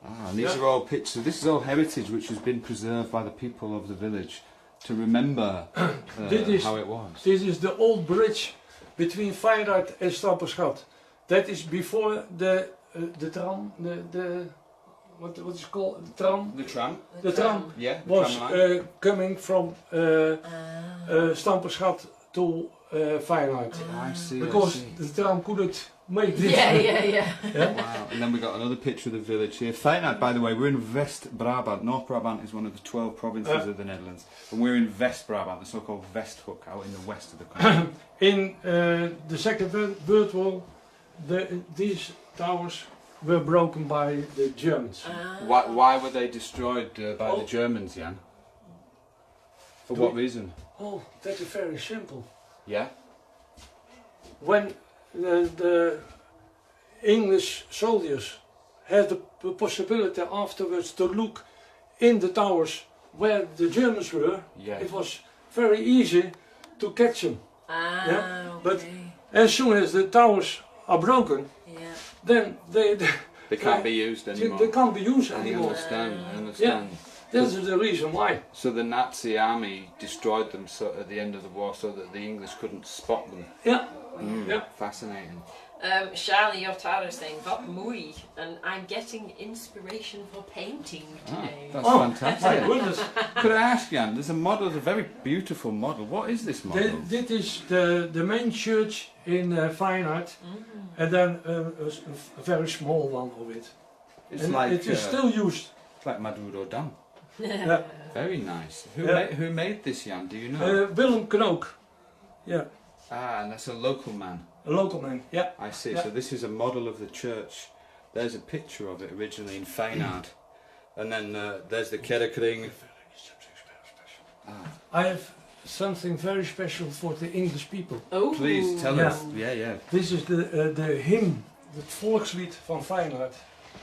Ah, and these are all pictures. This is all heritage which has been preserved by the people of the village to remember how it was. This is the old bridge between Vattenood and Stamperschat. That is before the tram, what is it called? The tram? The tram? The tram Yeah, the was tram line. coming from Stamperschat to Vattenood. I see. Because I see. the tram couldn't make this. Yeah. Wow, and then we got another picture of the village here. Vattenood, by the way, we're in West Brabant. North Brabant is one of the 12 provinces of the Netherlands. And we're in West Brabant, the so-called Westhoek, out in the west of the country. In the Second World War, these towers were broken by the Germans. Why were they destroyed by the Germans, Jan? For what reason? Oh, that is very simple. Yeah? When the English soldiers had the possibility afterwards to look in the towers where the Germans were, it was very easy to catch them. Okay. But as soon as the towers are broken, then they can't be used anymore. They can't be used anymore. I understand. That's the reason why. So the Nazi army destroyed them at the end of the war so that the English couldn't spot them. Yeah. Fascinating. Charlie Yottara is saying, "Wat mooi," and I'm getting inspiration for painting today. That's fantastic. My goodness. Could I ask, Jan, there's a model, a very beautiful model. What is this model? This is the main church in Vattenood, and then a very small one of it. It's and like it is still used. It's like Maduro Dam. Yeah. Very nice. Who made this, Jan? Do you know? Willem Knook. Yeah. Ah, and that's a local man. A local man. Yeah. I see. Yeah. So this is a model of the church. There's a picture of it originally in Vattenood, and then there's the Kerkring. I have something very special for the English people. Oh, Please tell us. Yeah. This is the hymn, the volkslied van Vattenood.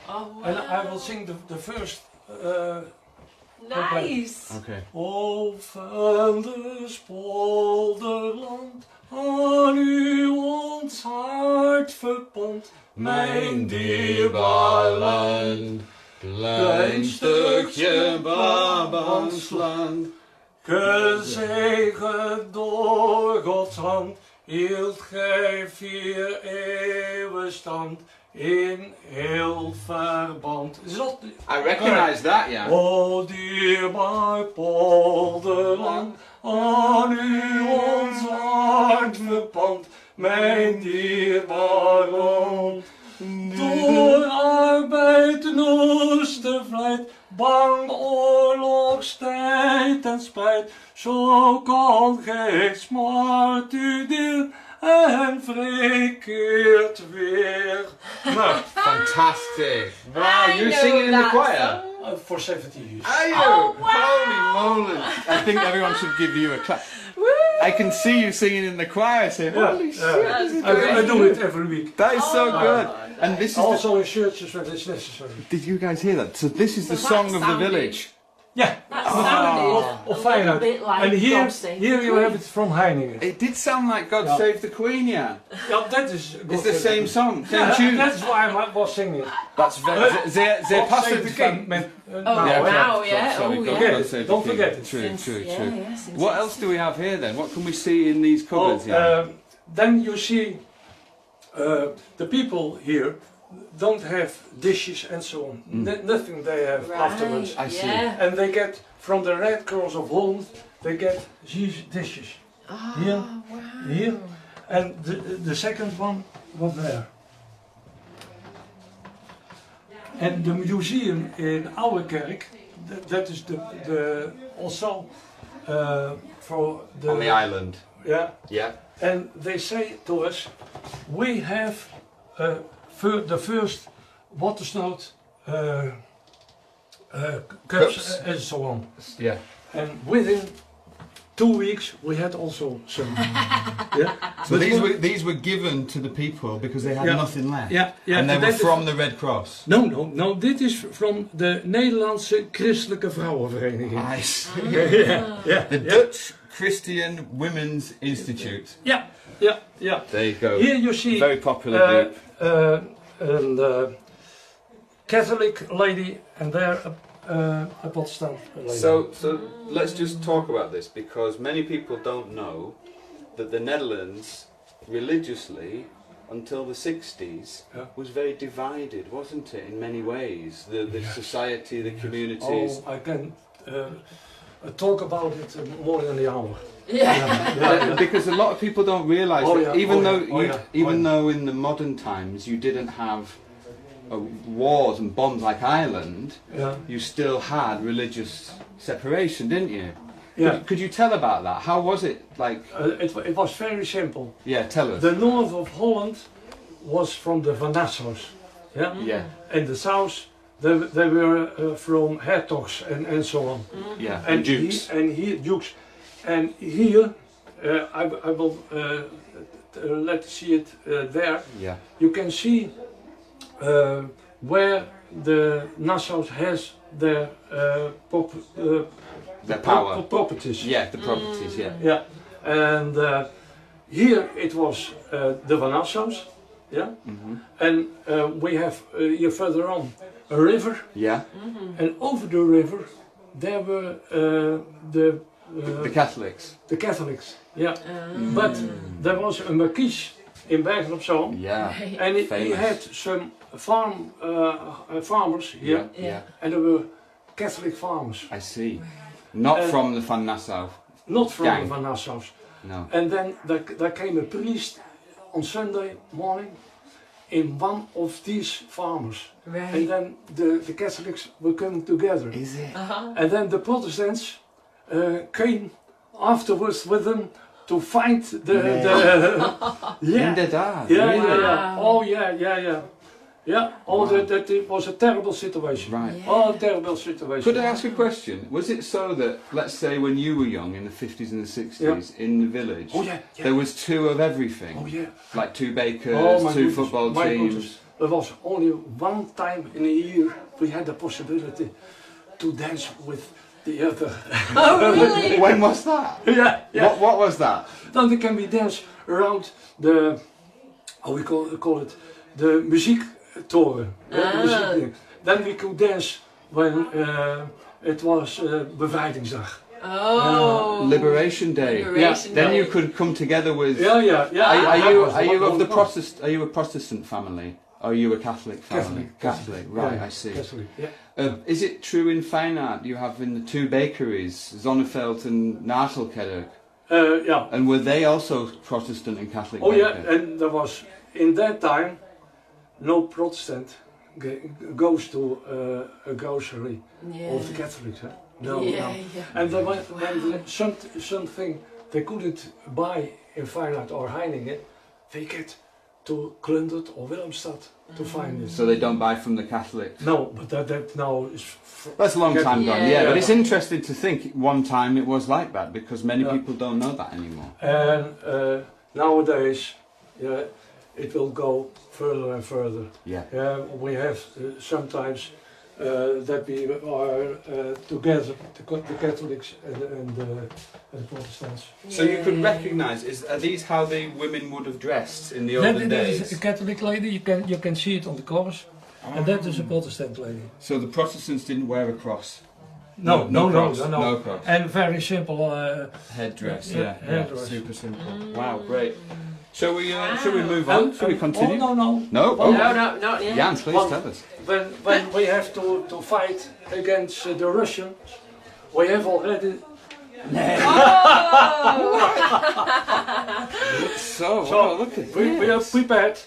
Oh, wow. And I will sing the first. Nice. Okay. O Vlaanders polderland, aan u ons hart verbond, mijn dierbaar land. Klein stukje Brabantsland. Gezegend door Gods hand, hield gij 4 eeuwen stand. In heel verband. I recognize that, yeah. O dierbaar polderland, aan u ons hart verpand, mijn dierbaar land. Door arbeid en oostervlijt, bang oorlogstijd en spijt, zo kan gij smart u deel en verkeerd weer. Nou, Fantastic. Wow, you're singing in the choir? for 70 years. Are you? Oh, wow. Holy moly. I think everyone should give you a clap. I can see you singing in the choir, say, holy shit. I do it every week. That is so good. And this is Also in churches when it's necessary. Did you guys hear that? So this is the So song that of the sounded- village. Yeah. That sounded a little bit like And here, God Save here the you Queen. have it from Heiningen. It did sound like God Save the Queen, yeah. Yeah, that is. It's the same song, same Yeah, tune. that's why I was singing it. That's very. They passed Save the the king. King. Oh, wow, yeah. Sorry, Oh, God, yeah. God Save the Don't King. forget it. True, true, Yeah, true. yes, What else do we have here then? What can we see in these cupboards? Then you see the people here don't have dishes and so on. Nothing they have afterwards. I see. Yeah. And they get from the Red Cross of Holland, they get these dishes. Here, here, and the second one was there. And the museum in Ouwekerk, that is the also for the On the island. yeah. Yeah. And they say to us, we have the first Vattenood cups and so on. Yeah. And within 2 weeks we had also some. Yeah. So these were given to the people because they had nothing left. Yeah, yeah. And they were from the Red Cross. No, dit is from de Nederlandse Christelijke Vrouwenvereniging. Nice. Yeah. The Dutch Christian Women's Institute. Yeah. There you go. Here you see Very popular group. a Catholic lady and there a Protestant lady. So let's just talk about this because many people don't know that the Netherlands religiously until the 60s was very divided, wasn't it, in many ways? The society, the communities. Oh, I can talk about it more than the hour. Yeah. Because a lot of people don't realise that even though in the modern times you didn't have wars and bombs like Ireland, you still had religious separation, didn't you? Yeah. Could you tell about that? How was it like? It was very simple. Yeah, tell us. The north of Holland was from the Van Nassaus. Yeah. Yeah. And the south, they were from hertogs and so on. Yeah. And dukes. Dukes. And here, I will let see it there. Yeah. You can see where the Nassaus has their power. properties. Yeah, the properties. Yeah. Yeah. And here it was the Van Nassaus. Yeah. And we have here further on a river. Yeah. And over the river there were The Catholics. the Catholics. Yeah. But there was a marquis in Bergen op Zoom. Yeah. And he Famous. had some farmers here. Yeah. And there were Catholic farmers. I see. Not from the Van Nassau. Not from Gang. the Van Nassaus. No. And then there came a priest on Sunday morning in one of these farmers. Right. And then the Catholics were coming together. Is it? And then the Protestants came afterwards with them to find Inderdaad. Yeah, really? yeah. Oh, yeah. Yeah, that it was a terrible situation. Right. Yeah. Oh, terrible situation. Could I ask a question? Was it so that, let's say when you were young in the 50s and the 60s, in the village, there was two of everything? Oh, yeah. Like two bakers, Oh, my two goodness, football my teams? goodness. There was only one time in a year we had the possibility to dance with the other. Oh, really? When was that? Yeah. What was that? Dan can we dance around the, how we call it, the muziektoren. Then we could dance when it was Bevrijdingsdag. Oh. Liberation Day. Liberation Then Day. you could come together with. Yeah. Are you of the Protestant? Are you a Protestant family? Or are you a Catholic family? Catholic. Right, Yeah, I see. Catholic, yeah. Is it true in Vattenood you have in the two bakeries, Zonneveld and Nagelkerk? Yeah. And were they also Protestant and Catholic? Oh bakers? yeah, and there was in that time no Protestant goes to a grocery of the Catholics. Huh? No. And then when something they couldn't buy in Vattenood or Heiningen, they get to Klundert or Willemstad to find it. So they don't buy from the Catholics? No, but that now is... That's a long time gone, Yeah. but it's interesting to think one time it was like that because many people don't know that anymore. And nowadays, it will go further and further. Yeah. We have sometimes that we are together, the Catholics and the Protestants. So you could recognise, are these how the women would have dressed in the olden days? That is a Catholic lady, you can see it on the cross, and that is a Protestant lady. So the Protestants didn't wear a cross? No cross. Cross. And very simple headdress, headdress. Super simple. Wow, great. Shall we move on? Shall we continue? Oh, no. No? Oh. No, not yet. Jan, please tell us. When we have to fight against the Russians, we have already... Wow, look at this. We are prepared.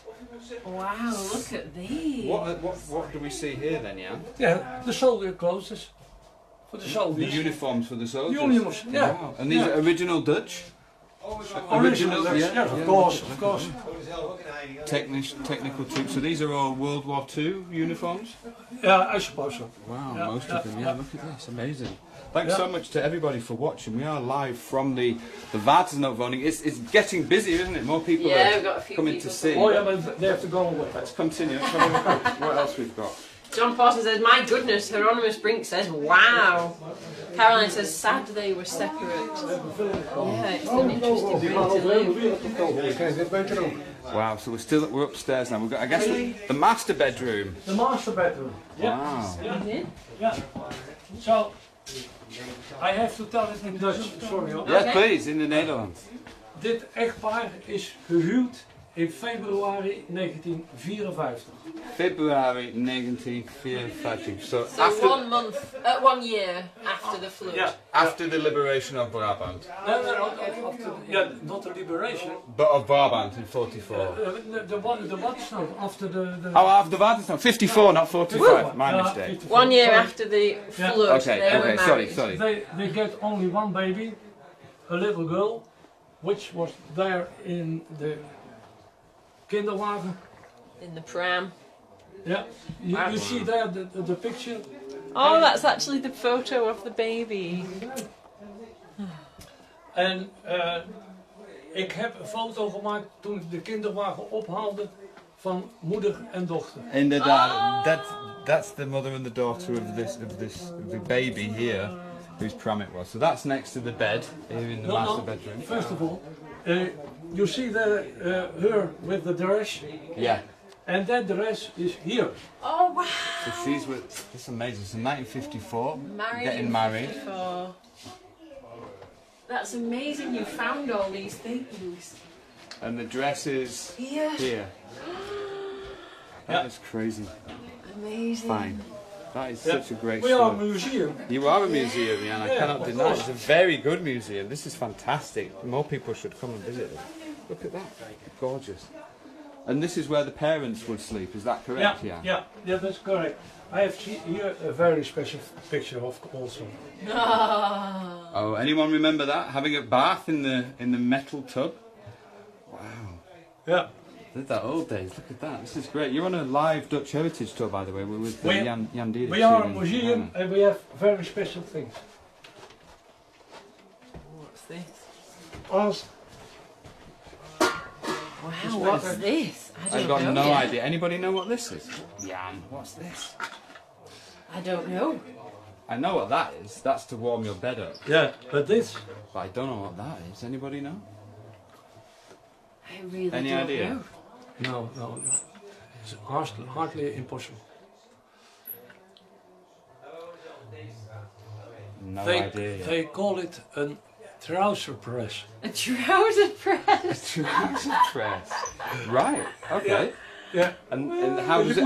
Wow, look at these. What do we see here then, Jan? Yeah, the soldier clothes. For the soldiers. The uniforms for the soldiers? Uniforms, yeah. Wow. And these are original Dutch? Original Dutch, yeah, of course. Technical troops. So these are all World War II uniforms? Yeah, I suppose so. Wow, most of them, look at this, amazing. Thanks so much to everybody for watching. We are live from the Vattenood Woning. It's getting busier, isn't it? More people are coming to see. Oh yeah, but they have to go away. Let's continue. Let's have a look at what else we've got. John Parson says, my goodness. Hieronymus Brink says, wow. Caroline says, sad they were separate. Yeah, it's an interesting way to live. Wow, so we're upstairs now. We've got, I guess, the master bedroom. The master bedroom. Yeah. Wow. Yeah. So, I have to tell it in Dutch, sorry hoor. Ja, please, in the Netherlands. Dit echtpaar is gehuwd in februari 1954. February 1954. So after 1 year after the flood. Yeah. After the liberation of Brabant. No, not the liberation. But of Brabant in 44. The Wattenood after the... Oh, after the Wattenood. 54, not 45. My mistake. 1 year after the flood. Okay, sorry. They get only one baby, a little girl, which was there in the kinderwagen. In the pram. Yeah, you see there the picture. Oh, that's actually the photo of the baby. En ik heb een foto gemaakt toen ik de kinderwagen ophaalde van moeder en dochter. Inderdaad, that's the mother and the daughter of the baby here, whose pram it was. So that's next to the bed here in the master bedroom. First of all, you see there her with the dress. Yeah. And that dress is here. Oh wow! So she's with. It's amazing. So 1954, getting married. 54. That's amazing. You found all these things. And the dress is here. That is crazy. Amazing. Fine. That is such a great We are a museum. You are a museum, yeah, and I cannot deny it. It's a very good museum. This is fantastic. More people should come and visit it. Look at that. Gorgeous. And this is where the parents would sleep, is that correct? Yeah, that's correct. I have here a very special picture of also. Oh, anyone remember that? Having a bath in the metal tub? Wow. Yeah. Look at that old days, look at that. This is great. You're on a live Dutch heritage tour, by the way. We're with Jan Diederik. We are a museum and we have very special things. What's this? As Wow, what's this? I've got no idea. Anybody know what this is? Jan, what's this? I don't know. I know what that is. That's to warm your bed up. Yeah, but this. But I don't know what that is. Anybody know? I really Any don't idea? know. No. It's hardly impossible. No idea. They call it a trouser press. A trouser press. Trouser press. Right. Okay. Yeah. And how does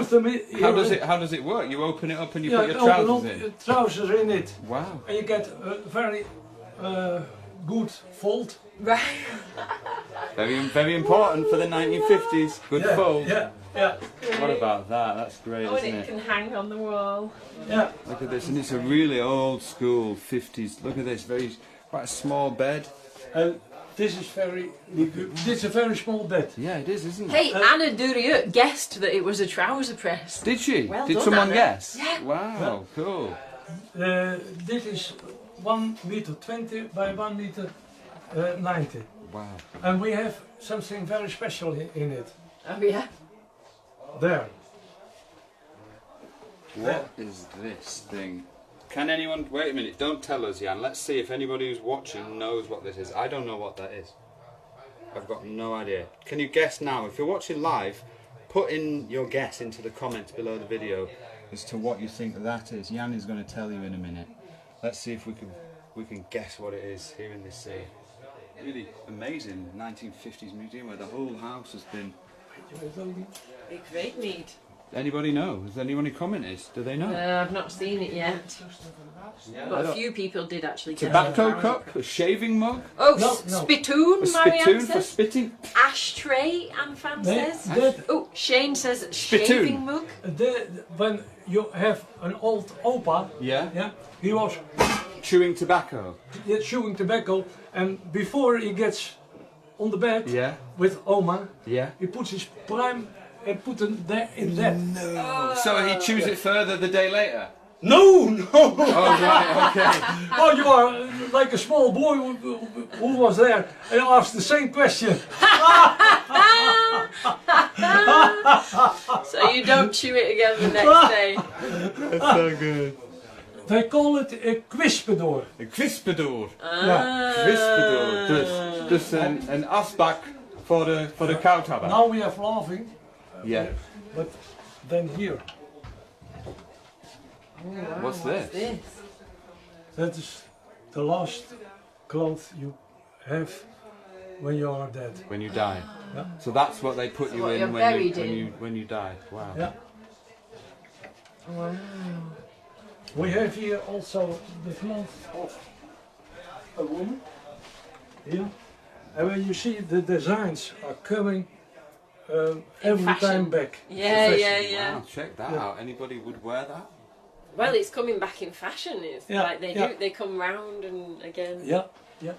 it work? You open it up and you put your trousers in. Your trousers in it. Wow. And you get a very good fold. Right. Very important for the 1950s. Good fold. Yeah. What about that? That's great, Oh, and isn't it it? can hang on the wall. Yeah. Look at this, and it's a really old school 50s. Look at this, quite a small bed. And this is this is a very small bed. Yeah, it is, isn't it? Hey, Anna Durieux guessed that it was a trouser press. Did she? Well Did done, someone Anna. guess? Yeah. Wow, cool. This is 1.20 meters by 1.90 meters. Wow. And we have something very special in it. Oh yeah. There. What is this thing? Can anyone... Wait a minute, don't tell us, Jan. Let's see if anybody who's watching knows what this is. I don't know what that is. I've got no idea. Can you guess now? If you're watching live, put in your guess into the comments below the video as to what you think that is. Jan is going to tell you in a minute. Let's see if we can guess what it is here in this sea. Really amazing 1950s museum where the whole house has been... Vattenood. Anybody know? Has anyone commented? Do they know? I've not seen it yet. But a few people did actually guess. Tobacco cup, a shaving mug. Oh, no. spittoon, A Marianne spittoon for says. spitting. Ashtray, Anfan says. Oh, Shane says Spittoon. shaving mug. When you have an old opa, Yeah. he was Chewing tobacco. chewing tobacco, and before he gets on the bed Yeah. with Oma, Yeah. he puts his prime and put it there in that. No. So he chews it further the day later. No, no. Oh right, okay. Oh, you are like a small boy who was there and asked the same question. So you don't chew it again the next day. That's so good. They call it a kwispedoor. Een kwispedoor. Yeah. Kwispedoor. Dus een asbak voor de koudhebber. Now we are laughing, Yeah. but then here, What's this? that is the last cloth you have when you are dead. When you die. Yeah. So that's what they put you what in you're when buried you, in. when you die. Wow. Yeah. Wow. We have here also the cloth of a woman. Here. And when you see the designs are coming every fashion. time back. Yeah, to yeah, fashion. yeah. Wow, check that out. Anybody would wear that? Well, it's coming back in fashion. It's Yeah, like they yeah. do. They come round and again. Yeah, yeah.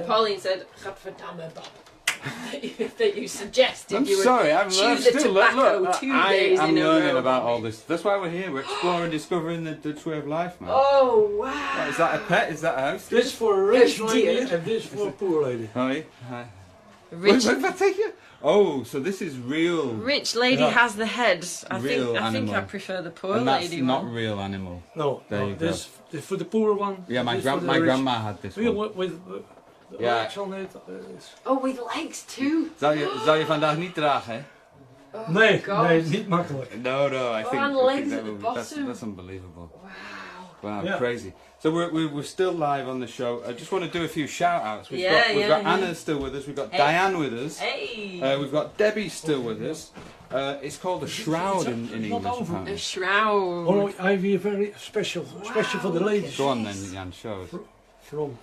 Pauline said, "Gadverdamme, Bob." that you suggested I'm you would sorry, I'm chew the still tobacco look, 2 I days am in a learning row. about all this. That's why we're here. We're exploring, discovering the tree of life, man. Oh wow! What, is that a pet? Is that a house? This for a rich Oh, lady dear. and this for a poor lady. Hi. Hi. Rich, Wait, wait, take you? Oh, so this is real. rich lady Yeah. has the head. I Real think animal. I prefer the poor And that's lady not one. real animal. No, There no, you go. this for the poor one. Yeah, my this for the my rich. grandma had this Here one. with the Yeah. legs on it. Oh, with legs too. Zou je vandaag niet dragen, hè? Nee, God. nee, niet makkelijk. No, I think, and I legs think that at the would bottom. that's unbelievable. Wow. Wow, Yeah. crazy. So we're still live on the show. I just want to do a few shout outs. We've Yeah, got yeah. Anna still with us, we've got Hey. Diane with us, Hey. we've got Debbie still with us. It's called a shroud in not English over. A apparently. shroud. Oh, I have here very special for the ladies. Go on then, Jan, show us. From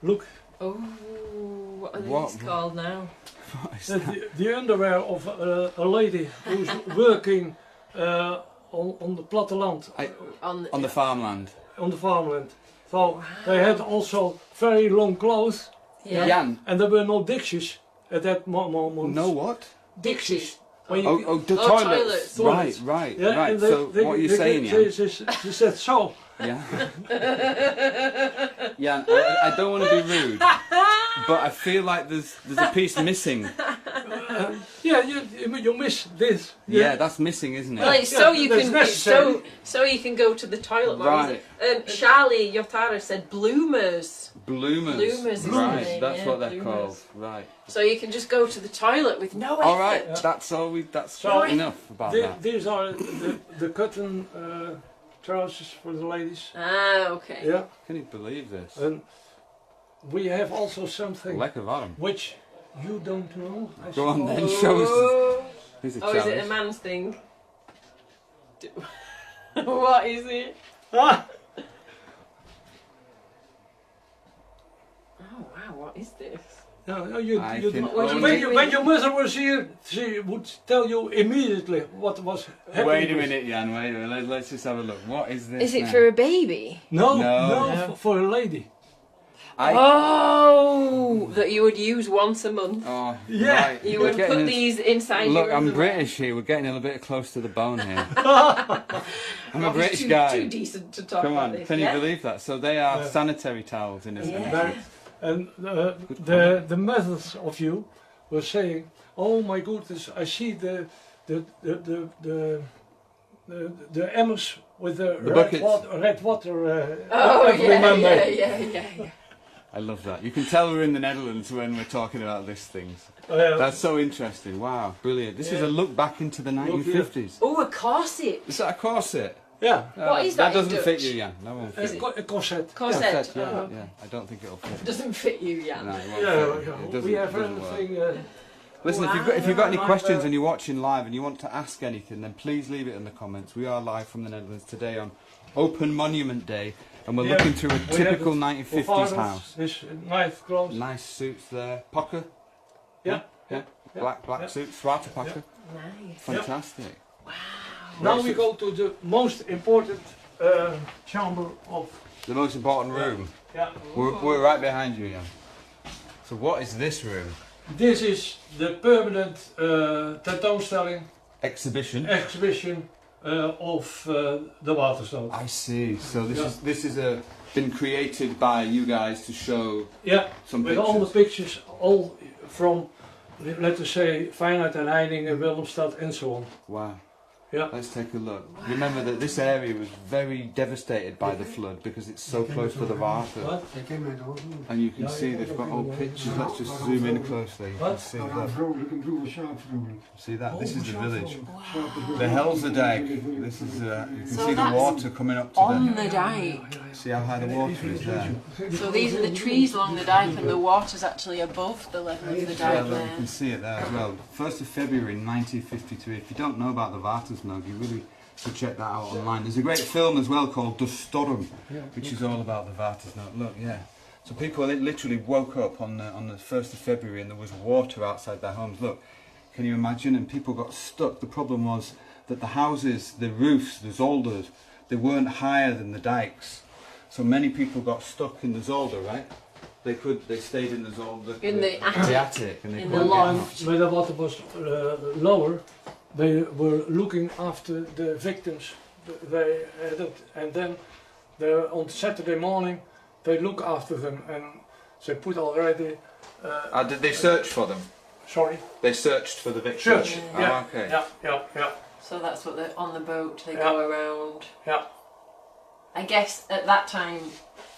look, Oh, what are What? these called now? What is that? the underwear of a lady who's working on the platteland, On the farmland. on the farmland. So they had also very long clothes, Yeah. Jan, and there were no dixes at that moment. no what? Dixie. When you, Oh, the Oh, toilets. toilets. Right. yeah, right. and So what are you saying, Jan? She said so. Yeah. Jan, I don't want to be rude, but I feel like there's a piece missing. Yeah, you miss this. Yeah, that's missing, isn't Well, it? it's so Yeah, you that's can necessary. so you can go to the toilet more Right. easily. Charlie Yotara said bloomers, Bloomers. Bloomers is Right, the name, that's yeah, what they're bloomers. called. Right. so you can just go to the toilet with no effort. All right. That's all we. That's So, enough about that. These are the cotton trousers for the ladies. Ah, okay. Yeah, Can you believe this? and we have also something Lekker warm. which you don't know. I Go on suppose. then, show us. Oh, Here's a oh, is it a challenge. man's thing? What is it? Ah, Oh wow, what is this? no, I you can don't- only- when your mother was here, she would tell you immediately what was happening. Wait a minute, Jan. Wait a minute. Let's just have a look. What is this? Is it now? for a baby? No, No. for a lady. Oh, that you would use once a month. Oh, Yeah. right. You We're would getting put in- these inside Look, your I'm underwear. British here. We're getting a little bit close to the bone here. I'm a Oh, British too, guy. Too decent to talk Come about on, this. can you yeah? believe that? So they are Yeah. sanitary towels in a sense. Yeah. And the mothers of you were saying, "Oh my goodness, I see the the emmers with the buckets. red water. Oh, every yeah, Monday. yeah. I love that. You can tell we're in the Netherlands when we're talking about these things. That's so interesting. Wow, brilliant. This is a look back into the 1950s. Oh, a corset. Is that a corset? Yeah. What is that in doesn't fit Dutch? you, Jan. That won't fit. A corset. Corset. Yeah, Oh. yeah. I don't think it'll fit. Doesn't fit you, Jan. No, it won't Yeah, fit. yeah. It doesn't, We have it doesn't work. everything. Listen, if you've got any Wow. questions and you're watching live and you want to ask anything, then please leave it in the comments. We are live from the Netherlands today on Open Monument Day, and we're looking through a typical 1950s house. This nice clothes. Nice suits there. Pakken? Yeah. Black suits, zwarte pakken. Nice. Fantastic. Now we go to the most important chamber of. The most important room. Yeah. We're right behind you, Jan. So what is this room? This is the permanent tentoonstelling Exhibition. exhibition of the Vattenood. I see. So this is been created by you guys to show Yeah, some with pictures. all the pictures, all from, let us say, Vattenood and Heijningen, Willemstad and so on. Wow. Yeah. Let's take a look. Remember that this area was very devastated by the flood because it's so close to the water. What? And you can see they've got old pictures. Let's just zoom in closely. You can What? see that. See that? This is the village. The Helzerdijk. This is you can So see the that's water coming up to On the dike. See how high the water is there. So these are the trees along the dike, and the water's actually above the level of the Yeah, dike look, you there. can see it there as well. 1st of February 1953. If you don't know about the Vattenood, you really should check that out online. There's a great film as well called The Storm, which is all about the Vattenood. Look, yeah. So people literally woke up on the 1st of February and there was water outside their homes. Look, can you imagine? And people got stuck. The problem was that the houses, the roofs, the zolders, they weren't higher than the dikes. So many people got stuck in the zolder, right? They stayed in the zolder, In the attic, and they in couldn't the get loft. out. When the water was lower, they were looking after the victims. They had it, and then on Saturday morning they look after them, and they put already. Did they search for them? Sorry. They searched for the victims. Church. Oh, Yeah. okay. Yeah. So that's what they're on the boat. They Yeah. go around. Yeah. I guess at that time,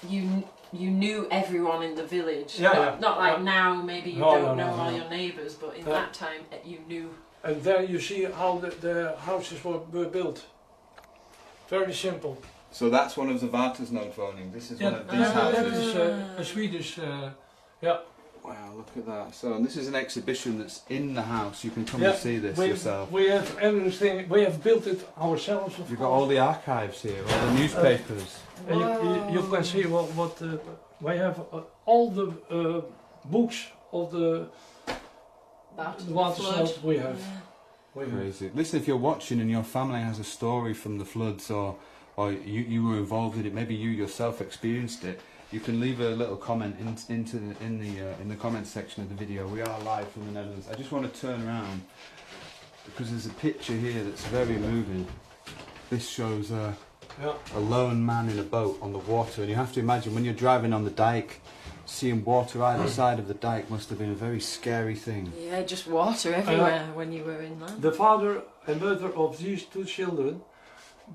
you knew everyone in the village. Yeah, Not like now. Maybe you No, don't no, know no, all no. your neighbours, but in Yeah. that time you knew. And there you see how the houses were built. Very simple. So that's one of the Vattenood woningen. This is one of these that houses. is a Swedish. Yeah. Wow, look at that. So and this is an exhibition that's in the house. You can come and see this yourself. We have everything. We have built it ourselves. Of You've got all the archives here, all the newspapers. And you can see what we have all the books of the Vattenood we have. Crazy. Listen, if you're watching and your family has a story from the floods, or you were involved in it, maybe you yourself experienced it, you can leave a little comment in the comments section of the video. We are live from the Netherlands. I just want to turn around because there's a picture here that's very moving. This shows a lone man in a boat on the water, and you have to imagine when you're driving on the dike, seeing water either side of the dike must have been a very scary thing. Yeah, just water everywhere when you were in there. The father and mother of these two children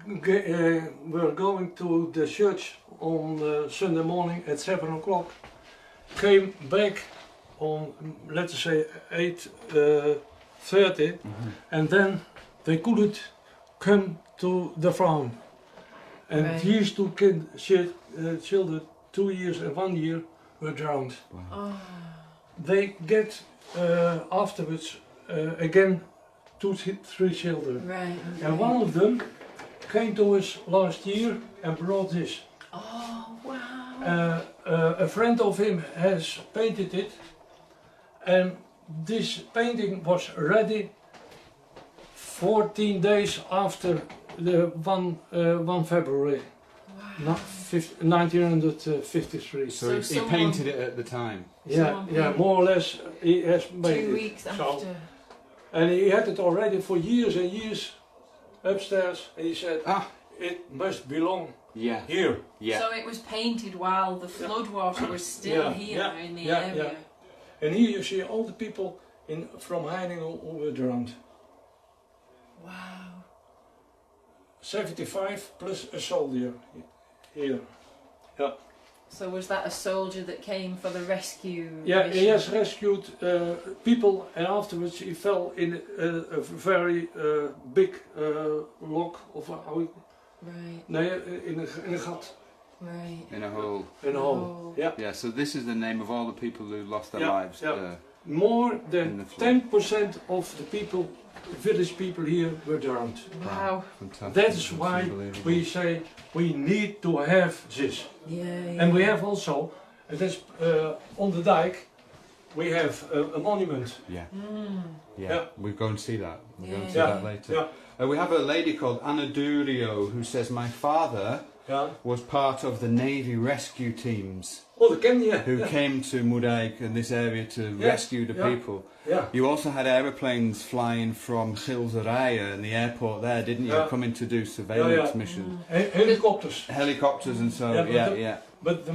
were going to the church on Sunday morning at 7 o'clock. Came back on, let's say, 8:30, and then they couldn't come to the farm. And Right. these two children, 2 years and 1 year, were drowned. Wow. Oh. They get afterwards again 2, 3 children. Right. And one of them came to us last year and brought this. Oh wow. A friend of him has painted it, and this painting was ready 14 days after the 1 February. Wow. 1953. So he someone- painted it at the time. Yeah, more or less he has made 2 it. weeks So, after. and he had it already for years and years upstairs, and he said, it must belong Yeah. here. Yeah. So it was painted while the floodwater was still here in the area. And here you see all the people from Heiningen who were drowned. Wow. 75 plus a soldier here. Yeah. So was that a soldier that came for the rescue? Yeah, mission? he has rescued people, and afterwards he fell in a very big lock of how. Right. Nee, in a gat. Right. In a hole. In a hole. Yeah. Yeah, so this is the name of all the people who lost their Yeah, lives. yeah. More in than the flood. 10% of the people, village people here, were drowned. Wow. Fantastic. That's why we say we need to have this. Yeah. And we have also, and that's on the dike, we have a monument. Yeah. Yeah. Yeah. We'll go and see that. We'll go and see Yeah. that later. Yeah. We have a lady called Anna Durio who says, my father Yeah. was part of the Navy rescue teams Oh, the Kenya. who came to Moerdijk and this area to rescue the people. Yeah. You also had aeroplanes flying from Gilserijen and the airport there, didn't you? Yeah. Coming to do surveillance Yeah. missions. Helicopters. Helicopters and so, Yeah, but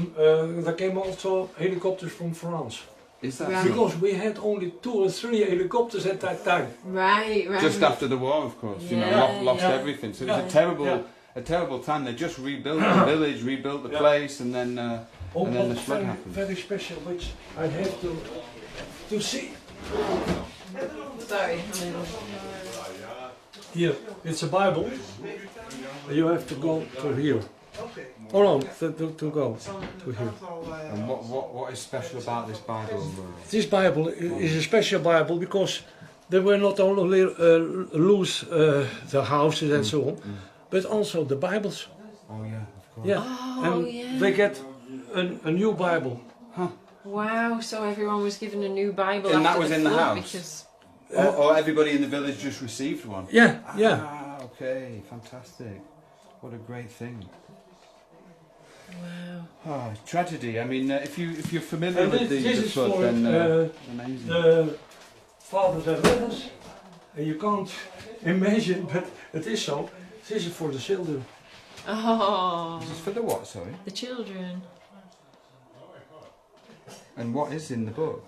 there came also helicopters from France. Is that Right. so? Because we had only 2 or 3 helicopters at that time. Right. Right. Just after the war, of course, you know, Yeah, lost yeah. everything. So it Yeah. was a Yeah. terrible time. They just rebuilt the village, rebuilt the Yeah. place, and then Oh, the but flood very, happened. very special, which I have to see. Sorry. Here, it's a Bible. You have to go to here. Oh no, to go to here. And what is special about this Bible? This Bible is a special Bible because they were not only lose the houses and so on, but also the Bibles. Oh yeah, of course. Yeah, Oh, and yeah. they get a new Bible. Wow. So everyone was given a new Bible. And that after was the in the flood house? Because Or everybody in the village just received one? Yeah, yeah. Ah, okay, fantastic. What a great thing. wow. Oh, tragedy. I mean, if you're familiar And with this the is flood, for then amazing. the fathers and mothers. And you can't imagine, but it is so. This is for the children. Oh. This is for the what? Sorry. The children. And what is in the book?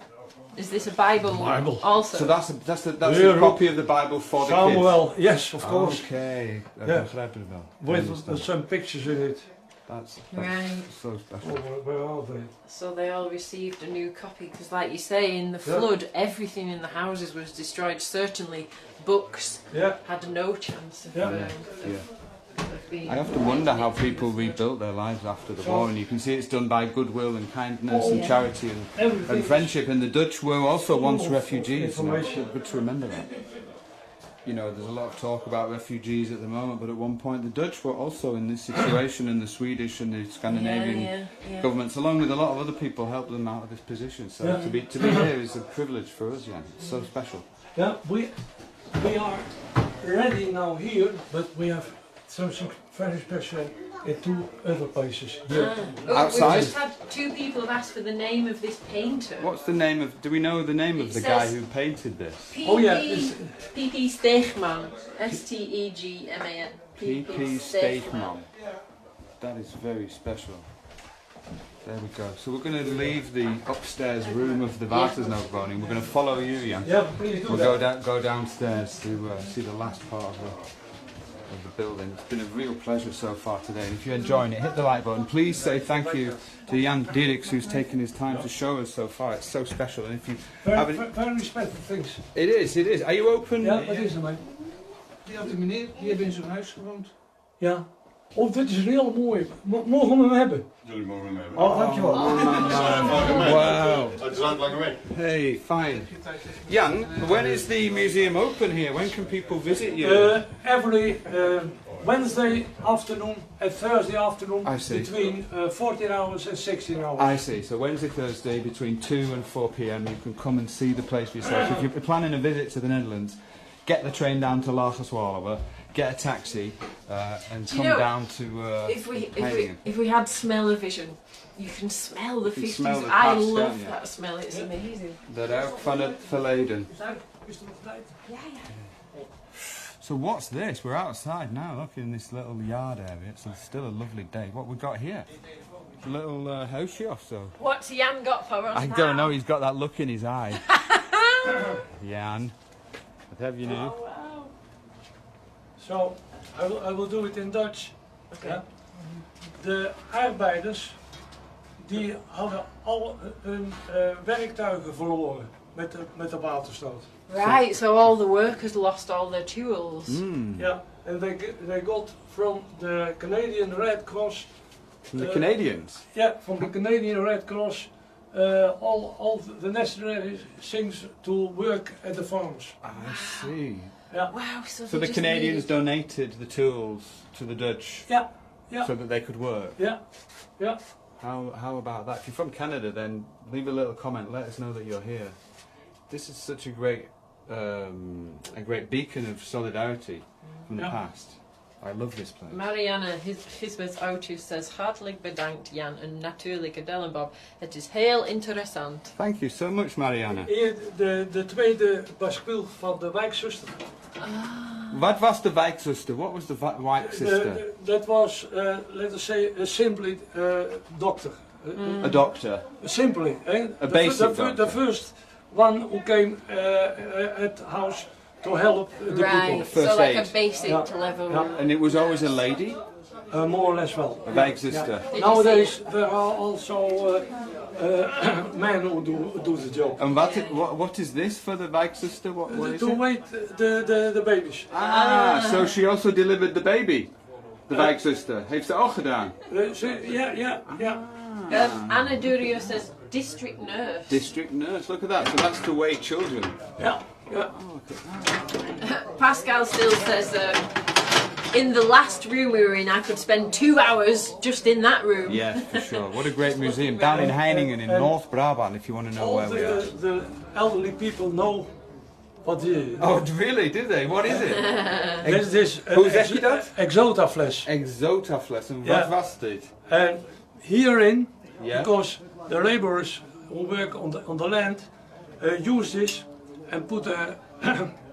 Is this a Bible? Bible. Also. So that's a Yeah. copy of the Bible for the kids. Samuel, yes, of course. Okay, Yeah. begrijp het wel. I With understand. some pictures in it. That's Right. so Oh, special. where are they? So they all received a new copy because, like you say, in the Yeah. flood, everything in the houses was destroyed. Certainly, books Yeah. had no chance of, Yeah. of being. I often wonder how people rebuilt their lives after the war, and you can see it's done by goodwill and kindness and Yeah. charity and Everything. friendship. And the Dutch were also once Full of refugees. You know, information. good to remember that. You know, there's a lot of talk about refugees at the moment, but at one point the Dutch were also in this situation, and the Swedish and the Scandinavian yeah. governments, along with a lot of other people, helped them out of this position. So Yeah. to be here is a privilege for us, yeah. It's so special. Yeah, we are ready now here, but we have something very special in 2 other places here. Outside? We've just had 2 people have asked for the name of this painter. What's the name of? Do we know the name of It the guy says- who painted this? Oh yeah, it's, P.P. Steegman. S-T-E-G-M-A-N. P.P. Steegman. That is very special. There we go. So we're going to leave the upstairs room of the Vattenood. We're going to follow you, Jan. yeah, please do We'll that. go downstairs to see the last part of the building. It's been a real pleasure so far today. And if you're enjoying it, hit the like button. Please say thank you to Jan Dikes, who's taken his time to show us so far. It's so special. And if you have any, Very special things. it is. It is. Are you open? Ja, wat is er mee? Die had de meneer, die heeft in zo'n huis gewoond. Ja. Oh, dit is een heel mooi. Mogen we hem hebben? Jullie mogen hem hebben. Oh, dankjewel. Wow. Het is lang weg. Hey, fine. Jan, when is the museum open here? When can people visit you? Every Wednesday afternoon and Thursday afternoon I see. between 14 hours and 16 hours. I see. So Wednesday, Thursday, between 2 and 4 p.m. you can come and see the place for yourself. If you're planning a visit to the Netherlands, get the train down to Lagerswallower, get a taxi, and Do you come know, down to Heiningen. if we had smell-o-vision, you can smell the You can 50s. smell the I past, love can't you? that smell. It's amazing. De ruik van het verleden. Is er nog tijd? Yeah. So what's this? We're outside now. Look, in this little yard area. It's still a lovely day. What we got here? A little house or so. What's Jan got for us I now? don't know. He's got that look in his eye. Jan, what have you now? Oh, wow. So, I will do it in Dutch. Okay. Ja. De arbeiders die hadden al hun werktuigen verloren met de waterstoot. Right, so all the workers lost all their tools. Yeah, and they got from the Canadian Red Cross. From the Canadians? Yeah, from the Canadian Red Cross, all the necessary things to work at the farms. I see. Yeah. Wow, So the Canadians donated the tools to the Dutch Yeah. so that they could work? Yeah. Yeah. How about that? If you're from Canada, then leave a little comment, let us know that you're here. This is such a great beacon of solidarity from the past. I love this place. Marianne Gisbert Autu says, hartelijk bedankt Jan en natuurlijk Dellenbob. Het is heel interessant. Thank you so much, Marianne. Hier de tweede bascule van de wijkzuster. What was the wijkzuster? What was the wijkzuster? That was, let us say, simply doctor. A doctor. Simply, eh? A basic doctor. The first one who came at the house to help the people. First so like aid. a basic level. Yeah. And it was always a lady? More or less well. A wijkzuster. Did Nowadays there are also men who do the job. And what is this for the wijkzuster? What is To it? wait the babies. So she also delivered the baby? De wijkzuster. Heeft ze ook gedaan? Yeah. Anna Durio says, district nurse. District nurse, look at that. So that's to weigh children. Yeah. Pascal still says, in the last room we were in, I could spend 2 hours just in that room. Yes, for sure. What a great museum. Down in Heijningen in North Brabant, if you want to know All where we are. the elderly people know what it is. Oh, really? Did they? What is it? This Hoe zeg je dat? Exotafles. Exotafles. En Ja. wat was dit? And herein, Yeah. because the laborers who work on the land use this and put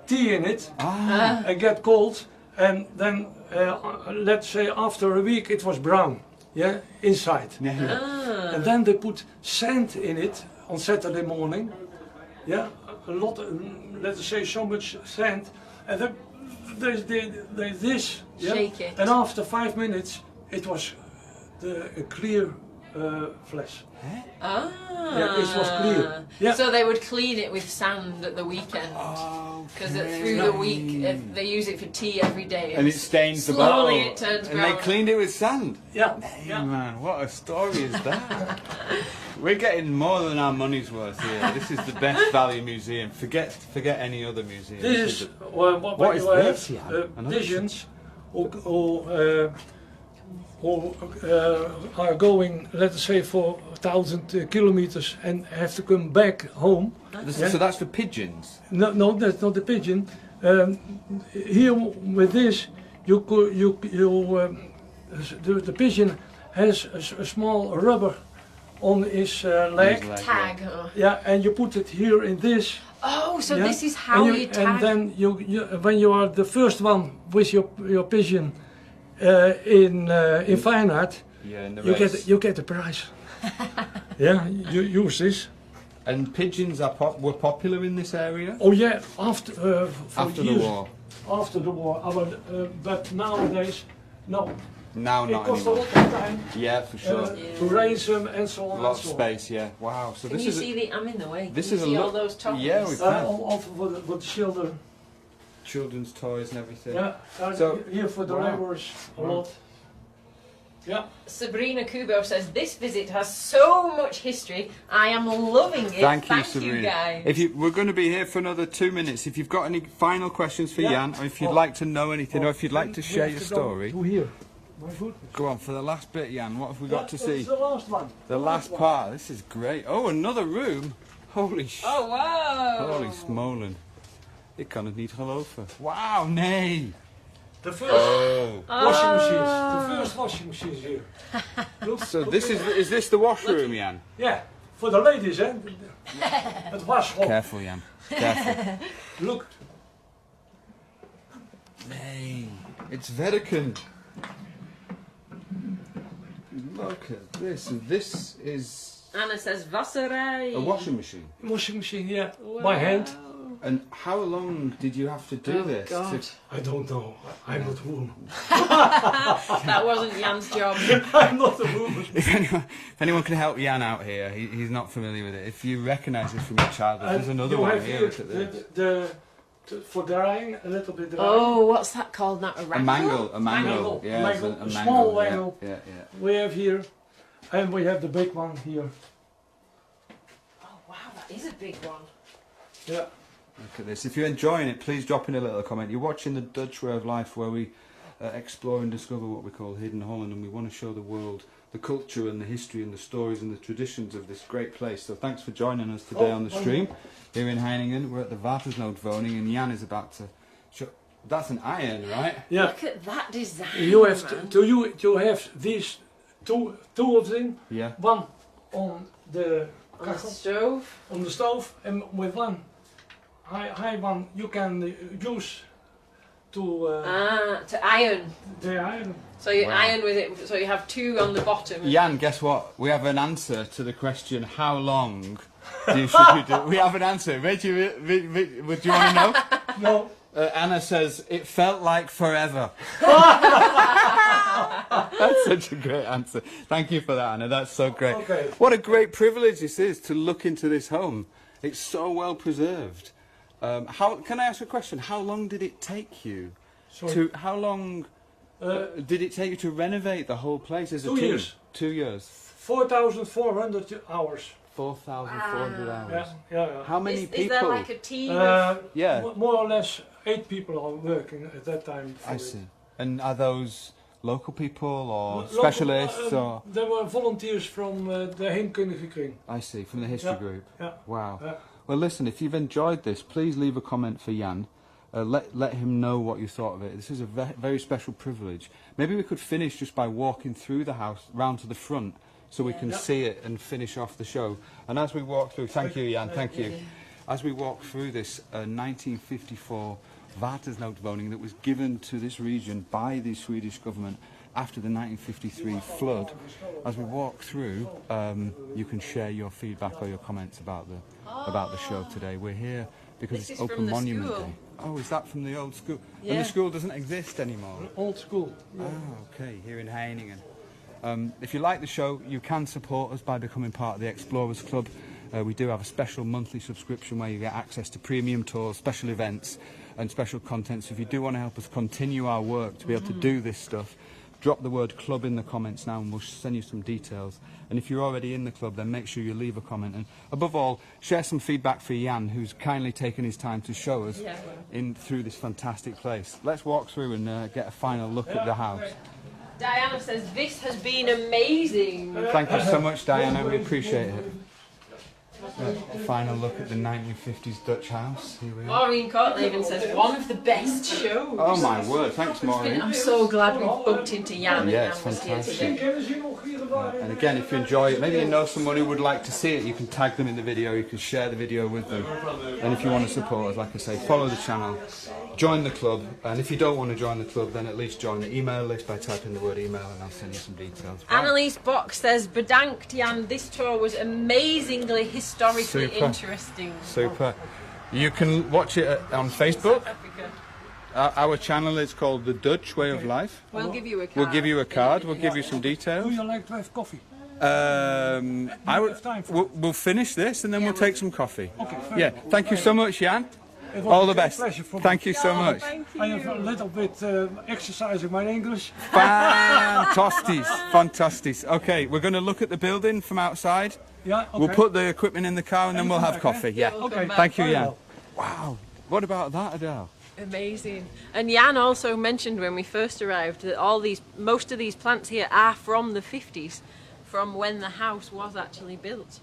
tea in it and get cold, and then let's say after a week it was brown, yeah, inside. And then they put sand in it on Saturday morning, yeah, a lot, let's say so much sand, and then they this, yeah, Shake it. and after 5 minutes it was a clear flesh. Ah. Yeah, it was clear. Yeah. So they would clean it with sand at the weekend. Because through the week they use it for tea every day. And it stains the bottle. Slowly it turns And brown. they cleaned it with sand. Yeah. Hey, man, what a story is that? We're getting more than our money's worth here. This is the best value museum. Forget any other museum. This is What is you this? have Yeah, pigeons who are going, let's say, for 1,000 kilometers and have to come back home. So that's for pigeons? No, that's not the pigeon. Here with this, the pigeon has a small rubber on his leg. Tag. Yeah, and you put it here in this. Oh, so Yeah. this is how you tag. And then when you are the first one with your pigeon in fine art, in the you get the prize. Yeah, you use this. And pigeons were popular in this area? Oh yeah, after After years, the war? After the war, but nowadays, no. Now It not costs a anymore. lot of time Yeah, for sure. to raise them and so on. A lot and of so on. space, yeah. Wow. So Can this you is see the? I'm in the way. this Can is you a see all lot- those toys? yeah, we can. Also for the children. children's toys and everything. Yeah, So- here for the wow. laborers a lot. Yeah. Sabrina Kubo says this visit has so much history. I am loving it. Thank you, Sabrina. guys. We're going to be here for another 2 minutes. If you've got any final questions for Yeah. Jan, or if you'd like to know anything, or if you'd like to share your story, To here. My goodness. go on for the last bit, Jan. What have we got to It's see? the last one. The last part. This is great. Oh, another room. Holy sh! Oh wow! Holy smolen. Ik kan het niet geloven. Wow, nee. The first Oh. washing machines. The first washing machines here. Look, So look this at- is this the washroom, Jan? Yeah, for the ladies, eh? Het washhol. Careful, Jan. Careful. Look. Nee. It's Vatican. Look at this. And this is Anna says wasserij. a washing machine. Washing machine, yeah. By hand. And how long did you have to do this? God. I don't know. I'm not a woman. That wasn't Jan's job. I'm not a woman. If anyone can help Jan out here, he's not familiar with it. If you recognise this from your childhood, there's another one here. Look at this. For drying, a little bit drying. Oh, what's that called now? A mangle. A mangle. Yeah, mangle. a Small mangle. mangle. Yeah. We have here, and we have the big one here. Oh wow, that is a big one. Yeah. Look at this. If you're enjoying it, please drop in a little comment. You're watching the Dutch Way of Life, where we explore and discover what we call hidden Holland, and we want to show the world the culture and the history and the stories and the traditions of this great place. So thanks for joining us today on the stream here in Heijningen. We're at the Vattenood Woning, and Jan is about to show. That's an iron, right? Yeah. Look at that design. You have to have these two of them. Yeah. One on the stove. on the stove, and with one high one you can use to iron. the iron. So you iron with it. So you have two on the bottom. Jan, guess what? We have an answer to the question: how long should you do? We have an answer. Would you want to know? No. Anna says it felt like forever. That's such a great answer. Thank you for that, Anna. That's so great. Okay. What a great privilege this is to look into this home. It's so well preserved. How can I ask a question? How long did it take you to? How long did it take you to renovate the whole place as a 2 team? years. 2 years. 4,400 hours. 4,400 hours. Yeah. How many people? Is there like a team? Yeah. More or less 8 people are working at that time. I see. And are those local people or specialists or? There were volunteers from the Heemkundige Kring. I see, from the history group. Yeah. Wow. Yeah. Well, listen, if you've enjoyed this, please leave a comment for Jan. Let him know what you thought of it. This is a very special privilege. Maybe we could finish just by walking through the house, round to the front, so we can see it and finish off the show. And as we walk through, thank you, Jan, thank you. As we walk through this 1954 Vattenood Woning that was given to this region by the Swedish government after the 1953 flood, as we walk through, you can share your feedback or your comments about the show today. We're here because it's Open Monument Day. Oh, is that from the old school? Yeah. And the school doesn't exist anymore? Old school. Yeah. Oh, okay, here in Heiningen. If you like the show, you can support us by becoming part of the Explorers Club. We do have a special monthly subscription where you get access to premium tours, special events and special content. So if you do want to help us continue our work to be able to do this stuff, drop the word club in the comments now and we'll send you some details. And if you're already in the club, then make sure you leave a comment. And above all, share some feedback for Jan, who's kindly taken his time to show us through this fantastic place. Let's walk through and get a final look at the house. Diana says, this has been amazing. Thank you so much, Diana. We appreciate it. A final look at the 1950s Dutch house. Here we are. Maureen Courtney even says, one of the best shows. Oh my word, thanks Maureen. I'm so glad we bumped into Jan. Yeah, it's fantastic. And again, if you enjoy it, maybe you know someone who would like to see it, you can tag them in the video, you can share the video with them. And if you want to support us, like I say, follow the channel, join the club, and if you don't want to join the club, then at least join the email list by typing the word email and I'll send you some details. Annalise Box says, bedankt Jan, this tour was amazingly historically interesting. Super. You can watch it on Facebook. Our channel is called The Dutch Way of Life. We'll give you a card. We'll give you a card, we'll give you some details. Do you like to have coffee? We'll finish this and then we'll take some coffee. Okay. Yeah, thank you so much, Jan. All the best. Thank you so much. I have a little bit exercising my English. Fantastic, fantastic. Okay, we're going to look at the building from outside. Yeah, okay. We'll put the equipment in the car and then we'll have coffee. Yeah. Okay. Thank you, Jan. Wow. What about that, Adele? Amazing. And Jan also mentioned when we first arrived that most of these plants here are from the 50s, from when the house was actually built.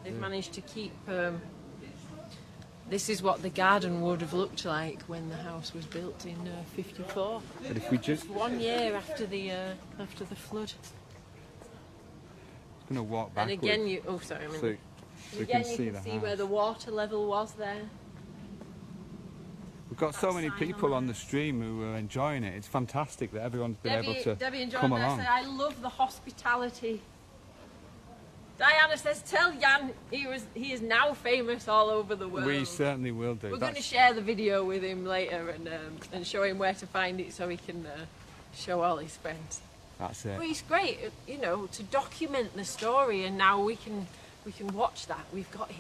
They've managed to keep. This is what the garden would have looked like when the house was built in '54. But if we just 1 year after the flood. I'm going to walk backwards. And again, you can see where the water level was there. We've got so many people on the stream who are enjoying it. It's fantastic that everyone's been able to Debbie and John come there along. say, I love the hospitality. Diana says, tell Jan he is now famous all over the world. We certainly will do. We're going to share the video with him later and show him where to find it so he can show all his friends. That's it. Well, it's great, you know, to document the story, and now we can watch that. We've got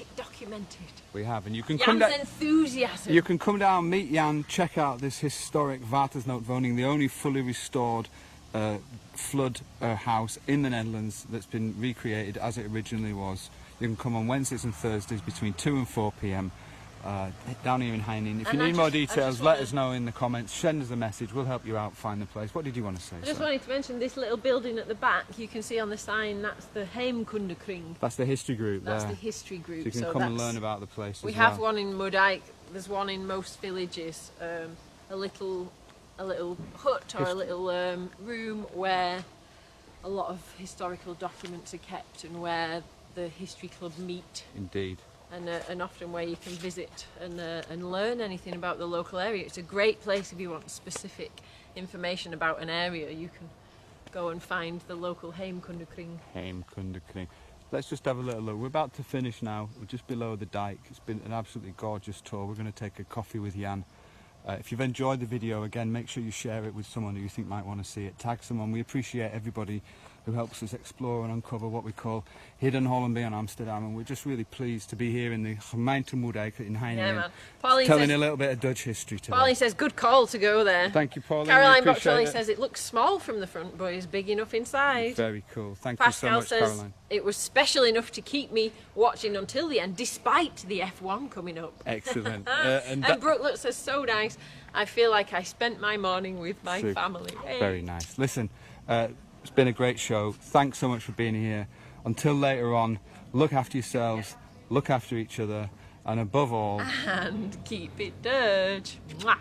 it documented. We have, and you can Jan's come down. enthusiasm. You can come down, meet Jan, check out this historic Vattenood Woning, the only fully restored flood house in the Netherlands that's been recreated as it originally was. You can come on Wednesdays and Thursdays between 2 and 4 p.m. Down here in Heiningen. If you need more details, let us know in the comments. Send us a message. We'll help you out find the place. What did you want to say? I just wanted to mention this little building at the back. You can see on the sign that's the Heimkundekring. That's the history group there. That's the history group. So you can come and learn about the place. We have one in Moerdijk. There's one in most villages. A little hut or a little room where a lot of historical documents are kept and where the history club meet. Indeed. And often where you can visit and learn anything about the local area. It's a great place if you want specific information about an area. You can go and find the local Heimkundekring. Heimkundekring. Let's just have a little look. We're about to finish now. We're just below the dike. It's been an absolutely gorgeous tour. We're going to take a coffee with Jan. If you've enjoyed the video, again, make sure you share it with someone who you think might want to see it. Tag someone. We appreciate everybody who helps us explore and uncover what we call hidden Holland in Amsterdam, and we're just really pleased to be here in the gemeente Moerdijk in Heiningen, telling a little bit of Dutch history today. Pauline says, good call to go there. Thank you, Pauline. Caroline Boccioli says, it looks small from the front, but it's big enough inside. Very cool. Thank Pascal you so much, says, Caroline. it was special enough to keep me watching until the end, despite the F1 coming up. Excellent. And Brooke says, so nice. I feel like I spent my morning with my family. Hey. Very nice. Listen, it's been a great show. Thanks so much for being here. Until later on, look after yourselves, look after each other, and above all... And keep it Dutch. Mwah.